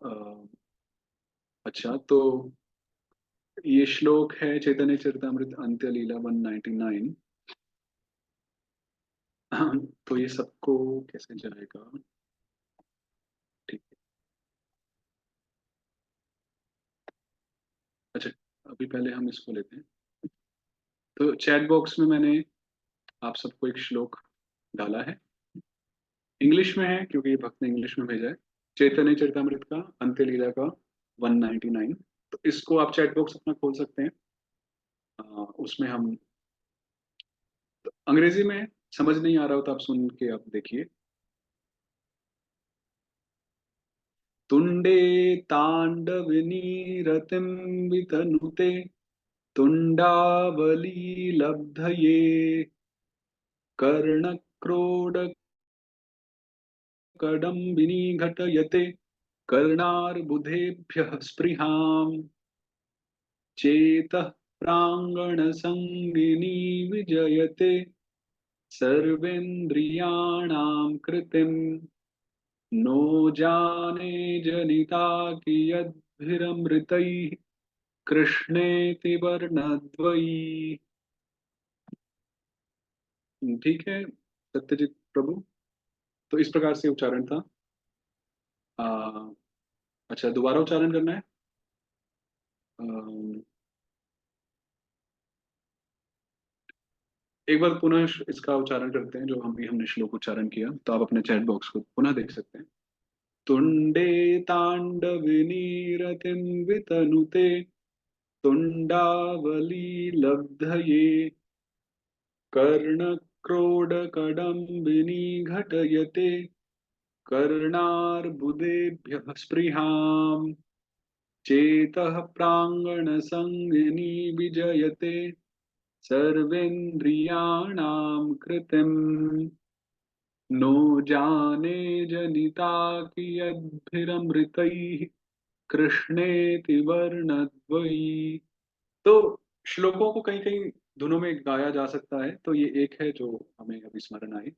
अ, अच्छा तो ये श्लोक है चैतन्य चरितमृत अंत्य लीला 199। तो ये सबको कैसे जाएगा, ठीक है। अच्छा, अभी पहले हम इसको लेते हैं। तो चैट बॉक्स में मैंने आप सबको एक श्लोक डाला है, इंग्लिश में है क्योंकि ये भक्त ने इंग्लिश में भेजा है। चैतन्य चरितमृत का अंत्य लीला का 199। तो इसको आप चैट बॉक्स अपना खोल सकते हैं। उसमें हम, अंग्रेजी में समझ नहीं आ रहा हो तो आप सुन के आप देखिए। तुंडे तांडवनीरतिम वितनुते, तुंडावली लब्धये, कर्णक्रोड कडम्बिनी घटयते, कर्णार्बुदेभ्यः स्पृहाम्, चेतः प्राङ्गणसङ्गिनी विजयते, सर्वेन्द्रियाणां कृतिम्, नो जाने जनिता कियद्भिरमृतैः, कृष्णेति वर्णद्वयी। ठीक है सत्यजित प्रभु। तो इस प्रकार से उच्चारण था। आ, अच्छा, दोबारा उच्चारण करना है। आ, एक बार पुनः इसका उच्चारण करते हैं, जो हम भी हमने श्लोक उच्चारण किया, तो आप अपने चैट बॉक्स को पुनः देख सकते हैं। तुंडे तांडवनीरतिं वितनुते, तुंडावली लब्धये, क्रोडकदम्बिनी घटयते कर्णार्बुदेभ्यः स्पृहाम् चेतः प्राङ्गणसंगिनी विजयते सर्वेन्द्रियाणां कृतिम् नो जाने जनिता कियद्भिरमृतैः कृष्णेति वर्णद्वयी। तो श्लोकों को कहीं कहीं धुनों में गाया जा सकता है, तो ये एक है जो हमें अभी स्मरण आई।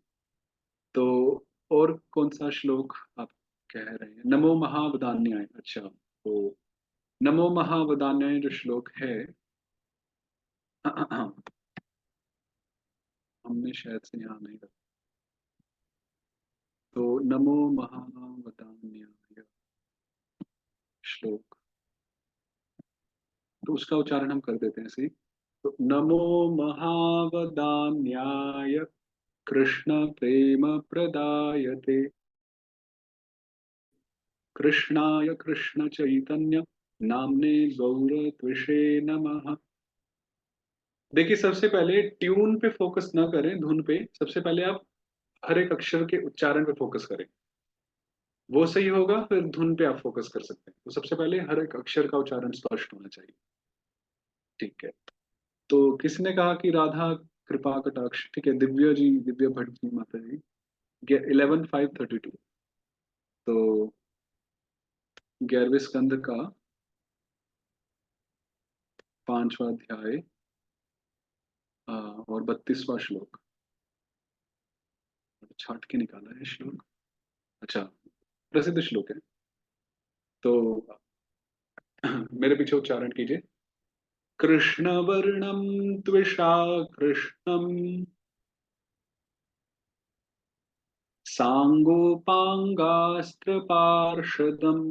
तो और कौन सा श्लोक आप कह रहे हैं? नमो महावदान्याय। अच्छा, तो नमो महावदान्याय जो श्लोक है हमने शायद से यहाँ नहीं रखा। तो नमो महावदान्याय श्लोक, तो उसका उच्चारण हम कर देते हैं ऐसे ही। तो नमो महावदान्याय कृष्ण प्रेम प्रदायते कृष्णाय कृष्ण चैतन्य नामने गौर त्विषे नमः। देखिए, सबसे पहले ट्यून पे फोकस ना करें, धुन पे। सबसे पहले आप हर एक अक्षर के उच्चारण पे फोकस करें, वो सही होगा। फिर धुन पे आप फोकस कर सकते हैं। तो सबसे पहले हर एक अक्षर का उच्चारण स्पष्ट होना चाहिए। ठीक है। तो किसने कहा कि राधा कृपा कटाक्ष? ठीक है, दिव्या जी, दिव्या भट्ट जी, माता जी। 11:5:32। तो 11वें स्कंद का 5वां अध्याय और 32वां श्लोक। छाट के निकाला है श्लोक। अच्छा, प्रसिद्ध श्लोक है। तो मेरे पीछे उच्चारण कीजिए। कृष्ण वर्णम त्विषा कृष्णम सांगोपांगास्त्र पार्षदम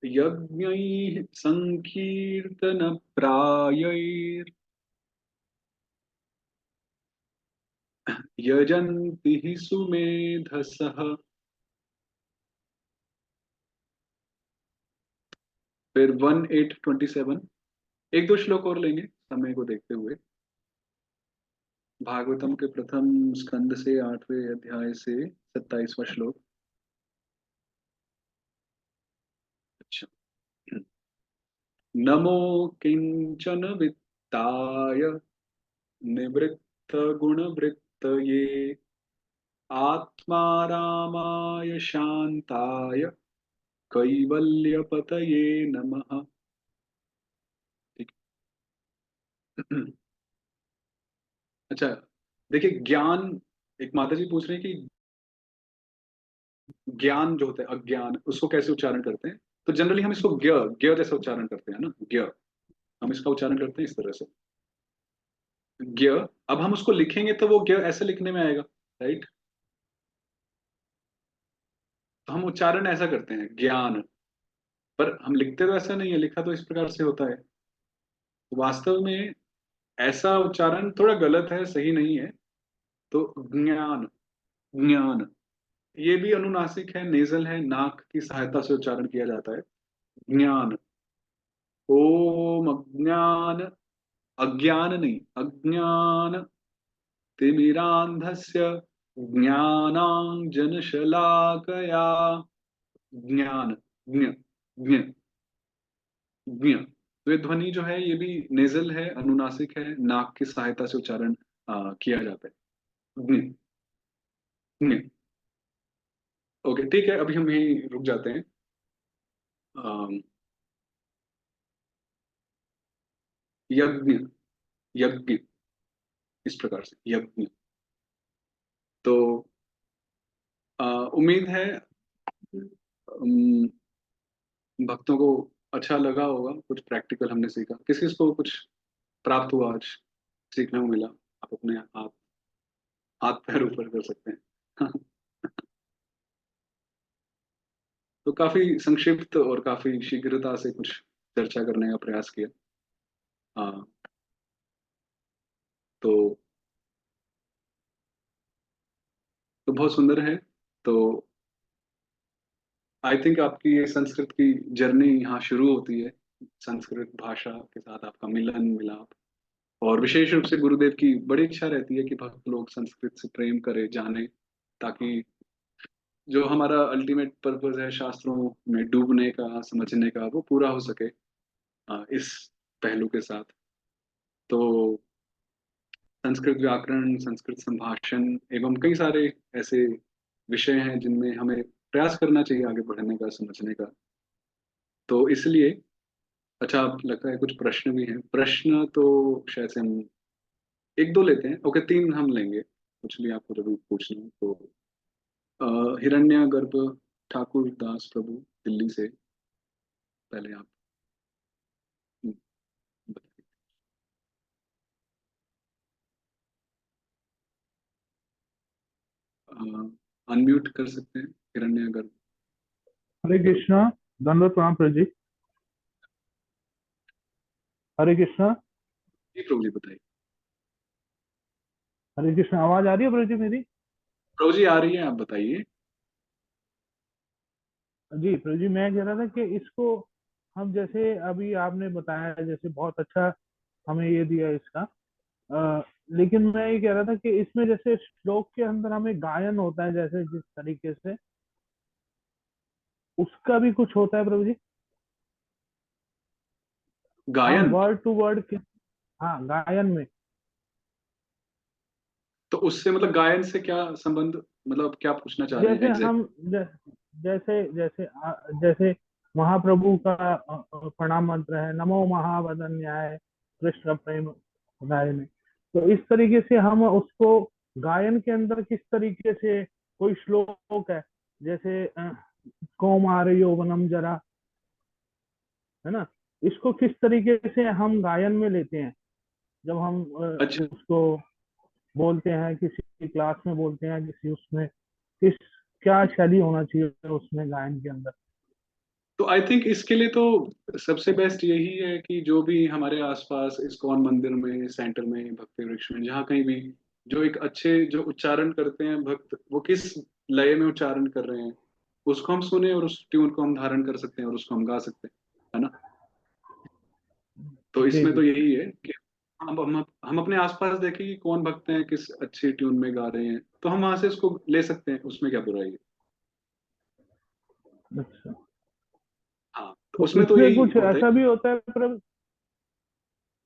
यज्ञैः संकीर्तन प्रायैर् यजन्ति हि सुमेधसः। फिर 1:8:27। एक दो श्लोक और लेंगे समय को देखते हुए। भागवतम के प्रथम स्कंद से 8वें अध्याय से 27वां श्लोक। अच्छा। नमो किंचन वित्ताय निवृत्त गुणवृत्तये आत्मारामाय शांताय कैवल्यपतये नमः। ठीक। अच्छा, देखिए ज्ञान, एक माता जी पूछ रहे हैं कि ज्ञान जो होता है अज्ञान, उसको कैसे उच्चारण करते हैं? तो जनरली हम इसको ज्ञ ज्ञ जैसे उच्चारण करते हैं ना, ज्ञ। हम इसका उच्चारण करते हैं इस तरह से, ज्ञ। अब हम उसको लिखेंगे तो वो ज्ञ ऐसे लिखने में आएगा, राइट? तो हम उच्चारण ऐसा करते हैं ज्ञान, पर हम लिखते तो ऐसा नहीं है, लिखा तो इस प्रकार से होता है। तो वास्तव में ऐसा उच्चारण थोड़ा गलत है, सही नहीं है। तो ज्ञान, ज्ञान, ये भी अनुनासिक है, नेजल है, नाक की सहायता से उच्चारण किया जाता है। ज्ञान। ओम अज्ञान, अज्ञान नहीं, अज्ञान तिमिरांधस्य ज्ञानांजनशलाकया। ज्ञान, ज्ञ, ज्ञ, ज्ञ। तो ये ध्वनि जो है ये भी नेजल है, अनुनासिक है, नाक की सहायता से उच्चारण किया जाता है। ज्ञ, ज्ञ। ओके, ठीक है, अभी हम यहीं रुक जाते हैं। अम, यज्ञ, यज्ञ, इस प्रकार से यज्ञ। तो उम्मीद है भक्तों को अच्छा लगा होगा। कुछ प्रैक्टिकल हमने सीखा, किस किस को कुछ प्राप्त हुआ आज, सीखने को मिला। आप अपने हाथ हाथ पैर ऊपर कर सकते हैं। तो काफी संक्षिप्त और काफी शीघ्रता से कुछ चर्चा करने का प्रयास किया। हाँ। तो बहुत सुंदर है। तो आई थिंक आपकी ये संस्कृत की जर्नी यहाँ शुरू होती है, संस्कृत भाषा के साथ आपका मिलन मिलाप। और विशेष रूप से गुरुदेव की बड़ी इच्छा रहती है कि भक्त लोग संस्कृत से प्रेम करें, जाने, ताकि जो हमारा अल्टीमेट पर्पस है शास्त्रों में डूबने का, समझने का, वो पूरा हो सके इस पहलू के साथ। तो संस्कृत व्याकरण, संस्कृत संभाषण एवं कई सारे ऐसे विषय हैं जिनमें हमें प्रयास करना चाहिए आगे बढ़ने का, समझने का। तो इसलिए अच्छा, आप लगता है कुछ प्रश्न भी हैं। प्रश्न तो शायद से हम एक दो लेते हैं, ओके, तीन हम लेंगे, कुछ भी आपको जरूर पूछना हो तो। हिरण्यगर्भ ठाकुर दास प्रभु, दिल्ली से, पहले आप बताइए। अनम्यूट कर सकते हैं हिरण्यगर्भ। हरे कृष्णा। दंडवत प्रणाम प्रभु जी। हरे कृष्णा। जी प्रभु जी बताइए। हरे कृष्णा, आवाज आ रही है प्रभु जी मेरी? प्रभु जी आ रही है, आप बताइए। जी प्रभु जी, मैं कह रहा था कि इसको हम जैसे अभी आपने बताया, जैसे बहुत अच्छा हमें ये दिया इसका। लेकिन मैं ये कह रहा था कि इसमें जैसे श्लोक के अंदर हमें गायन होता है, जैसे जिस तरीके से उसका भी कुछ होता है प्रभु जी। हम गायन? वर्ड टू वर्ड, हाँ गायन में। तो उससे मतलब गायन से क्या संबंध, मतलब क्या पूछना चाह रहे हैं जैसे एग्जैक्ट? हम जैसे जैसे जैसे महाप्रभु का प्रणाम मंत्र है, नमो महावदन्याय कृष्ण प्रेम गायन। तो इस तरीके से हम उसको गायन के अंदर किस तरीके से, कोई श्लोक है जैसे कौमार यौवनम जरा, है ना, इसको किस तरीके से हम गायन में लेते हैं जब हम अच्छा, उसको बोलते हैं, किसी क्लास में बोलते हैं, किसी उसमें किस, क्या शैली होना चाहिए उसमें गायन के अंदर? तो आई थिंक इसके लिए तो सबसे बेस्ट यही है कि जो भी हमारे आसपास इस्कॉन मंदिर में, सेंटर में, भक्ति वृक्ष में, जहाँ कहीं भी जो एक अच्छे जो उच्चारण करते हैं भक्त, वो किस लय में उच्चारण कर रहे हैं, उसको हम सुने और उस ट्यून को हम धारण कर सकते हैं और उसको हम गा सकते हैं, है ना। तो जी इसमें तो जी। यही है कि हम अपने आसपास देखें कि कौन भक्त हैं, किस अच्छी ट्यून में गा रहे हैं, तो हम वहां से उसको ले सकते हैं, उसमें क्या बुराई है। अच्छा, हाँ, तो तो उसमें तो इसमें यही कुछ होता है। ऐसा भी होता है प्रभु,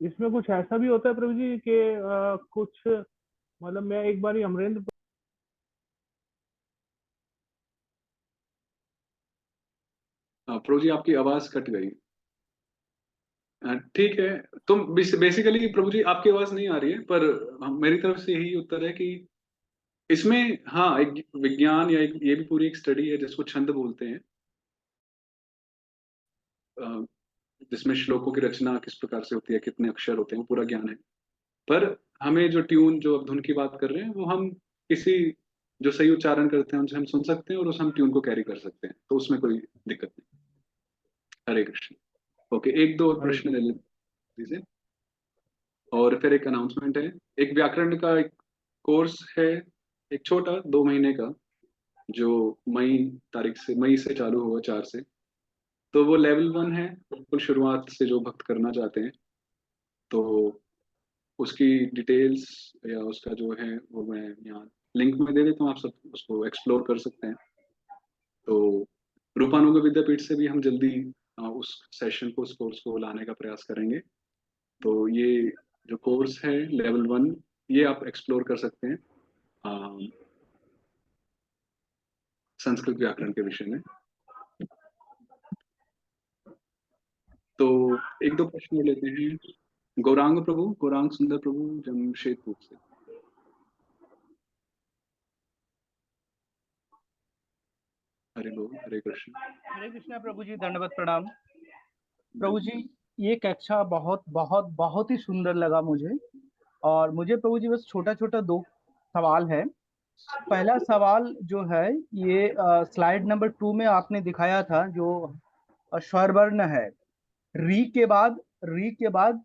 इसमें कुछ ऐसा भी होता है प्रभु जी कि कुछ, मतलब मैं एक बार अमरेंद्र, प्रभु जी आपकी आवाज कट गई। ठीक है। तो बेसिकली प्रभु जी आपकी आवाज नहीं आ रही है, पर मेरी तरफ से यही उत्तर है कि इसमें हाँ एक विज्ञान या एक ये भी पूरी एक स्टडी है जिसको छंद बोलते हैं, अ, जिसमें श्लोकों की रचना किस प्रकार से होती है, कितने अक्षर होते हैं, वो पूरा ज्ञान है। पर हमें जो ट्यून, जो अब धुन की बात कर रहे हैं, वो हम किसी जो सही उच्चारण करते हैं उनसे हम सुन सकते हैं और उस हम ट्यून को कैरी कर सकते हैं, तो उसमें कोई दिक्कत नहीं। हरे कृष्ण। ओके, एक दो और हरे प्रश्न ले कृष्ण। लीजिए, और फिर एक अनाउंसमेंट है। एक व्याकरण का एक कोर्स है, एक छोटा 2 महीने का, जो मई तारीख से, मई से चालू होगा, 4 से। तो वो लेवल 1 है, बिल्कुल शुरुआत से जो भक्त करना चाहते हैं। तो उसकी डिटेल्स या उसका जो है वो मैं यहाँ लिंक में दे देता हूँ, आप सब उसको एक्सप्लोर कर सकते हैं। तो रूपानुग विद्यापीठ से भी हम जल्दी उस सेशन को, उस कोर्स को लाने का प्रयास करेंगे। तो ये जो कोर्स है लेवल 1, ये आप एक्सप्लोर कर सकते हैं संस्कृत व्याकरण के विषय में। तो एक दो प्रश्न लेते हैं। गौरांग प्रभु, गौरांग सुंदर प्रभु, जमशेदपुर से। हरे बोल, हरे कृष्ण। हरे कृष्णा प्रभु जी, दंडवत प्रणाम प्रभु जी। ये कक्षा बहुत बहुत बहुत ही सुंदर लगा मुझे। और मुझे प्रभु जी बस छोटा छोटा दो सवाल है। पहला सवाल जो है, ये स्लाइड नंबर 2 में आपने दिखाया था जो स्वर वर्ण है, री के बाद, री के बाद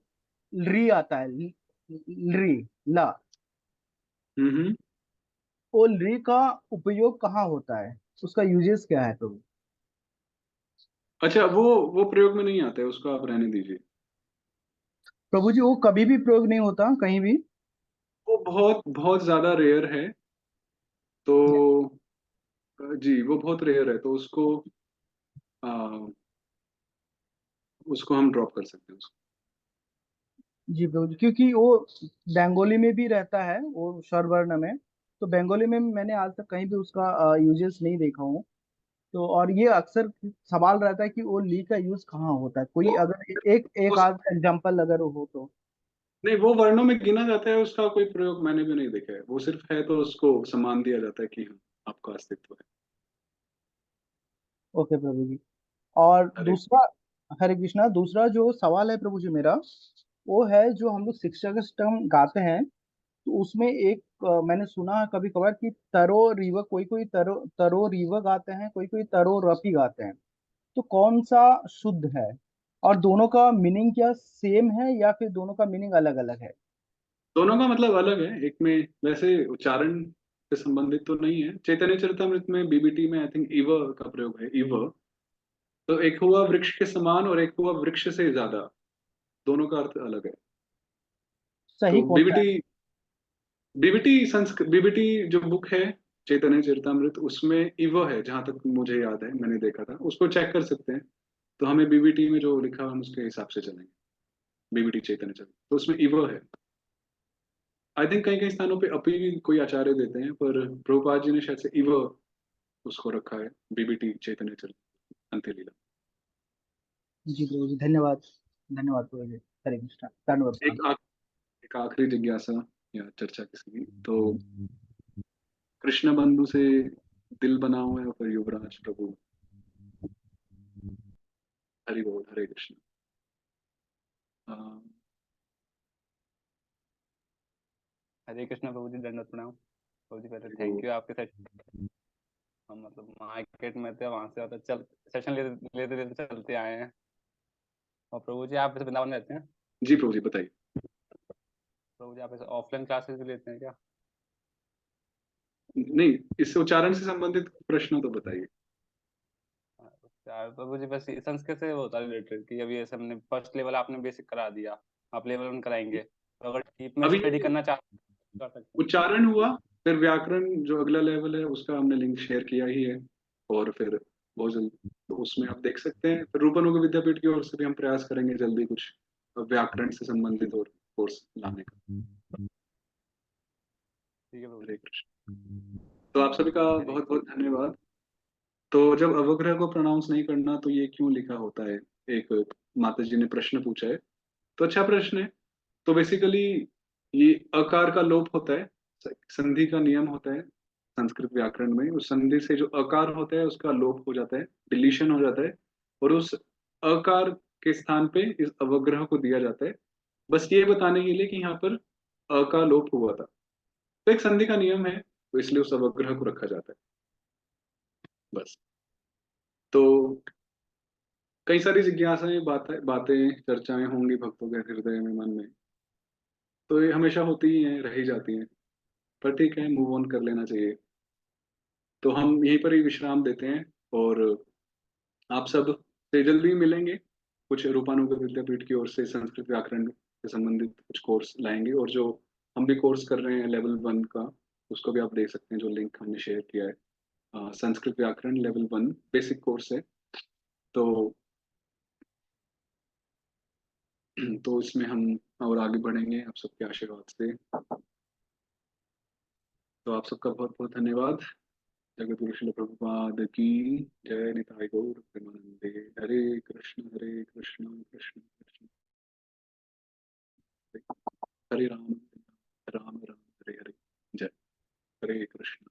री आता है, री, ला। हम्म। वो री का उपयोग कहाँ होता है, उसका यूजेस क्या है प्रभु? अच्छा, वो प्रयोग में नहीं आता है, उसको आप रहने दीजिए। प्रभु जी वो कभी भी प्रयोग नहीं होता कहीं भी? वो बहुत बहुत ज्यादा रेयर है। तो जी वो बहुत रेयर है, तो आ, उसको हम ड्रॉप कर सकते हैं उसको। जी प्रभु जी, क्योंकि वो बंगाली में भी रहता है वो स्वरवर्ण में, तो बंगाली में मैंने आज तक कहीं भी उसका यूजेस नहीं देखा हूँ। तो और ये अक्सर सवाल रहता है कि वो ली का यूज कहाँ होता है, कोई वो अगर एक एक उस आध एग्जांपल अगर हो तो। नहीं, वो वर्णों में गिना जाता है, उसका कोई प्रयोग मैंने भी नहीं देखा है। वो सिर्फ है तो उसको सम्मान दिया जाता है कि हाँ, आपका अस्तित्व है। ओके प्रभु जी। और अरे दूसरा, हरे कृष्णा, दूसरा जो सवाल है प्रभु जी मेरा, वो है जो हम लोग शिक्षक स्तम गाते हैं, तो उसमें एक मैंने सुना है कभी कभार कि तरो रीव, कोई कोई तरो तरो रीव गाते हैं, कोई कोई तरो रपी गाते हैं। तो कौन सा शुद्ध है, और दोनों का मीनिंग क्या सेम है या फिर दोनों का मीनिंग अलग अलग है? दोनों का मतलब अलग है। एक में वैसे उच्चारण से संबंधित तो नहीं है। चैतन्य चरितमृत में बीबीटी में आई थिंक इव का प्रयोग है, इव। तो एक हुआ वृक्ष के समान और एक हुआ वृक्ष से ज्यादा। दोनों का अर्थ अलग है। सही तो कौन सा है? बीबीटी संस्कृत बीबीटी जो बुक है चैतन्य चरितमृत, उसमें इव है जहां तक मुझे याद है, मैंने देखा था। उसको चेक कर सकते हैं। तो हमें बीबीटी में जो लिखा है हम उसके हिसाब से चलेंगे। बीबीटी चैतन्य चरित तो उसमें इव है। आई थिंक कई कई स्थानों पे अपी भी कोई आचार्य देते हैं, पर प्रभुपाद जी ने शायद से इव उसको रखा है, बीबीटी चैतन्य चरित अंत्य लीला। जी प्रभु जी, धन्यवाद। धन्यवाद प्रभु जी, हरे कृष्णा, धन्यवाद एक प्रणाम। एक आखिरी जिज्ञासा या चर्चा किसी की तो, कृष्ण बंधु से दिल बना हुआ है और युवराज प्रभु। हरि बोल, हरे कृष्ण। हरे कृष्ण प्रभु जी, दंडवत प्रणाम। प्रभु जी पहले हरि बोल। थैंक यू आपके सेशन। हम मतलब मार्केट में थे, वहां से आता चल सेशन लेते लेते लेते चलते आए हैं। और प्रभु जी आप इसे वृंदावन में रहते हैं? जी प्रभु जी बताइए। प्रभु जी आप इसे ऑफलाइन क्लासेस भी लेते हैं क्या? नहीं, इससे उच्चारण से संबंधित प्रश्न तो बताइए। प्रभु जी बस संस्कृत से वो होता है रिलेटेड कि अभी ऐसे हमने फर्स्ट लेवल आपने बेसिक करा दिया, आप लेवल 1 कराएंगे, तो अगर डीप में अभी स्टडी ये करना चाहते हैं कर सकते हैं। उच्चारण हुआ, फिर व्याकरण जो अगला लेवल है उसका हमने लिंक शेयर किया ही है। और फिर बहुत जल्दी तो उसमें आप देख सकते हैं। फिर रूपनुग विद्यापीठ की ओर से भी हम प्रयास करेंगे जल्दी कुछ व्याकरण से संबंधित और कोर्स लाने का। ठीक है प्रभु हरे जी। कृष्ण। तो आप सभी का हरे बहुत बहुत धन्यवाद। तो जब अवग्रह को प्रोनाउंस नहीं करना तो ये क्यों लिखा होता है, एक माता जी ने प्रश्न पूछा है। तो अच्छा प्रश्न है। तो बेसिकली ये अकार का लोप होता है, संधि का नियम होता है संस्कृत व्याकरण में। उस संधि से जो अकार होता है उसका लोप हो जाता है, डिलीशन हो जाता है। और उस अकार के स्थान पे इस अवग्रह को दिया जाता है, बस ये बताने के लिए कि यहाँ पर अ का लोप हुआ था। तो एक संधि का नियम है, तो इसलिए उस अवग्रह को रखा जाता है, बस। तो कई सारी जिज्ञासाएं, बातें बातें चर्चाएं होंगी भक्तों के हृदय में, मन में। तो ये हमेशा होती ही हैं, रह ही जाती हैं। पर ठीक है, मूव ऑन कर लेना चाहिए। तो हम यहीं पर ही विश्राम देते हैं। और आप सब से जल्दी मिलेंगे। कुछ रूपानुग विद्यापीठ की ओर से संस्कृत व्याकरण से संबंधित कुछ कोर्स लाएंगे। और जो हम भी कोर्स कर रहे हैं लेवल 1 का, उसको भी आप देख सकते हैं, जो लिंक हमने शेयर किया है। संस्कृत व्याकरण लेवल 1 बेसिक कोर्स है। तो तो इसमें हम और आगे बढ़ेंगे आप सबके आशीर्वाद से। तो आप सबका बहुत बहुत धन्यवाद। जगत गुरु श्रील प्रभुपाद की जय। निताई गौर प्रेमानंदे। हरे कृष्ण हरे कृष्ण कृष्ण कृष्ण हरे राम राम राम हरे हरे। जय। हरे कृष्ण।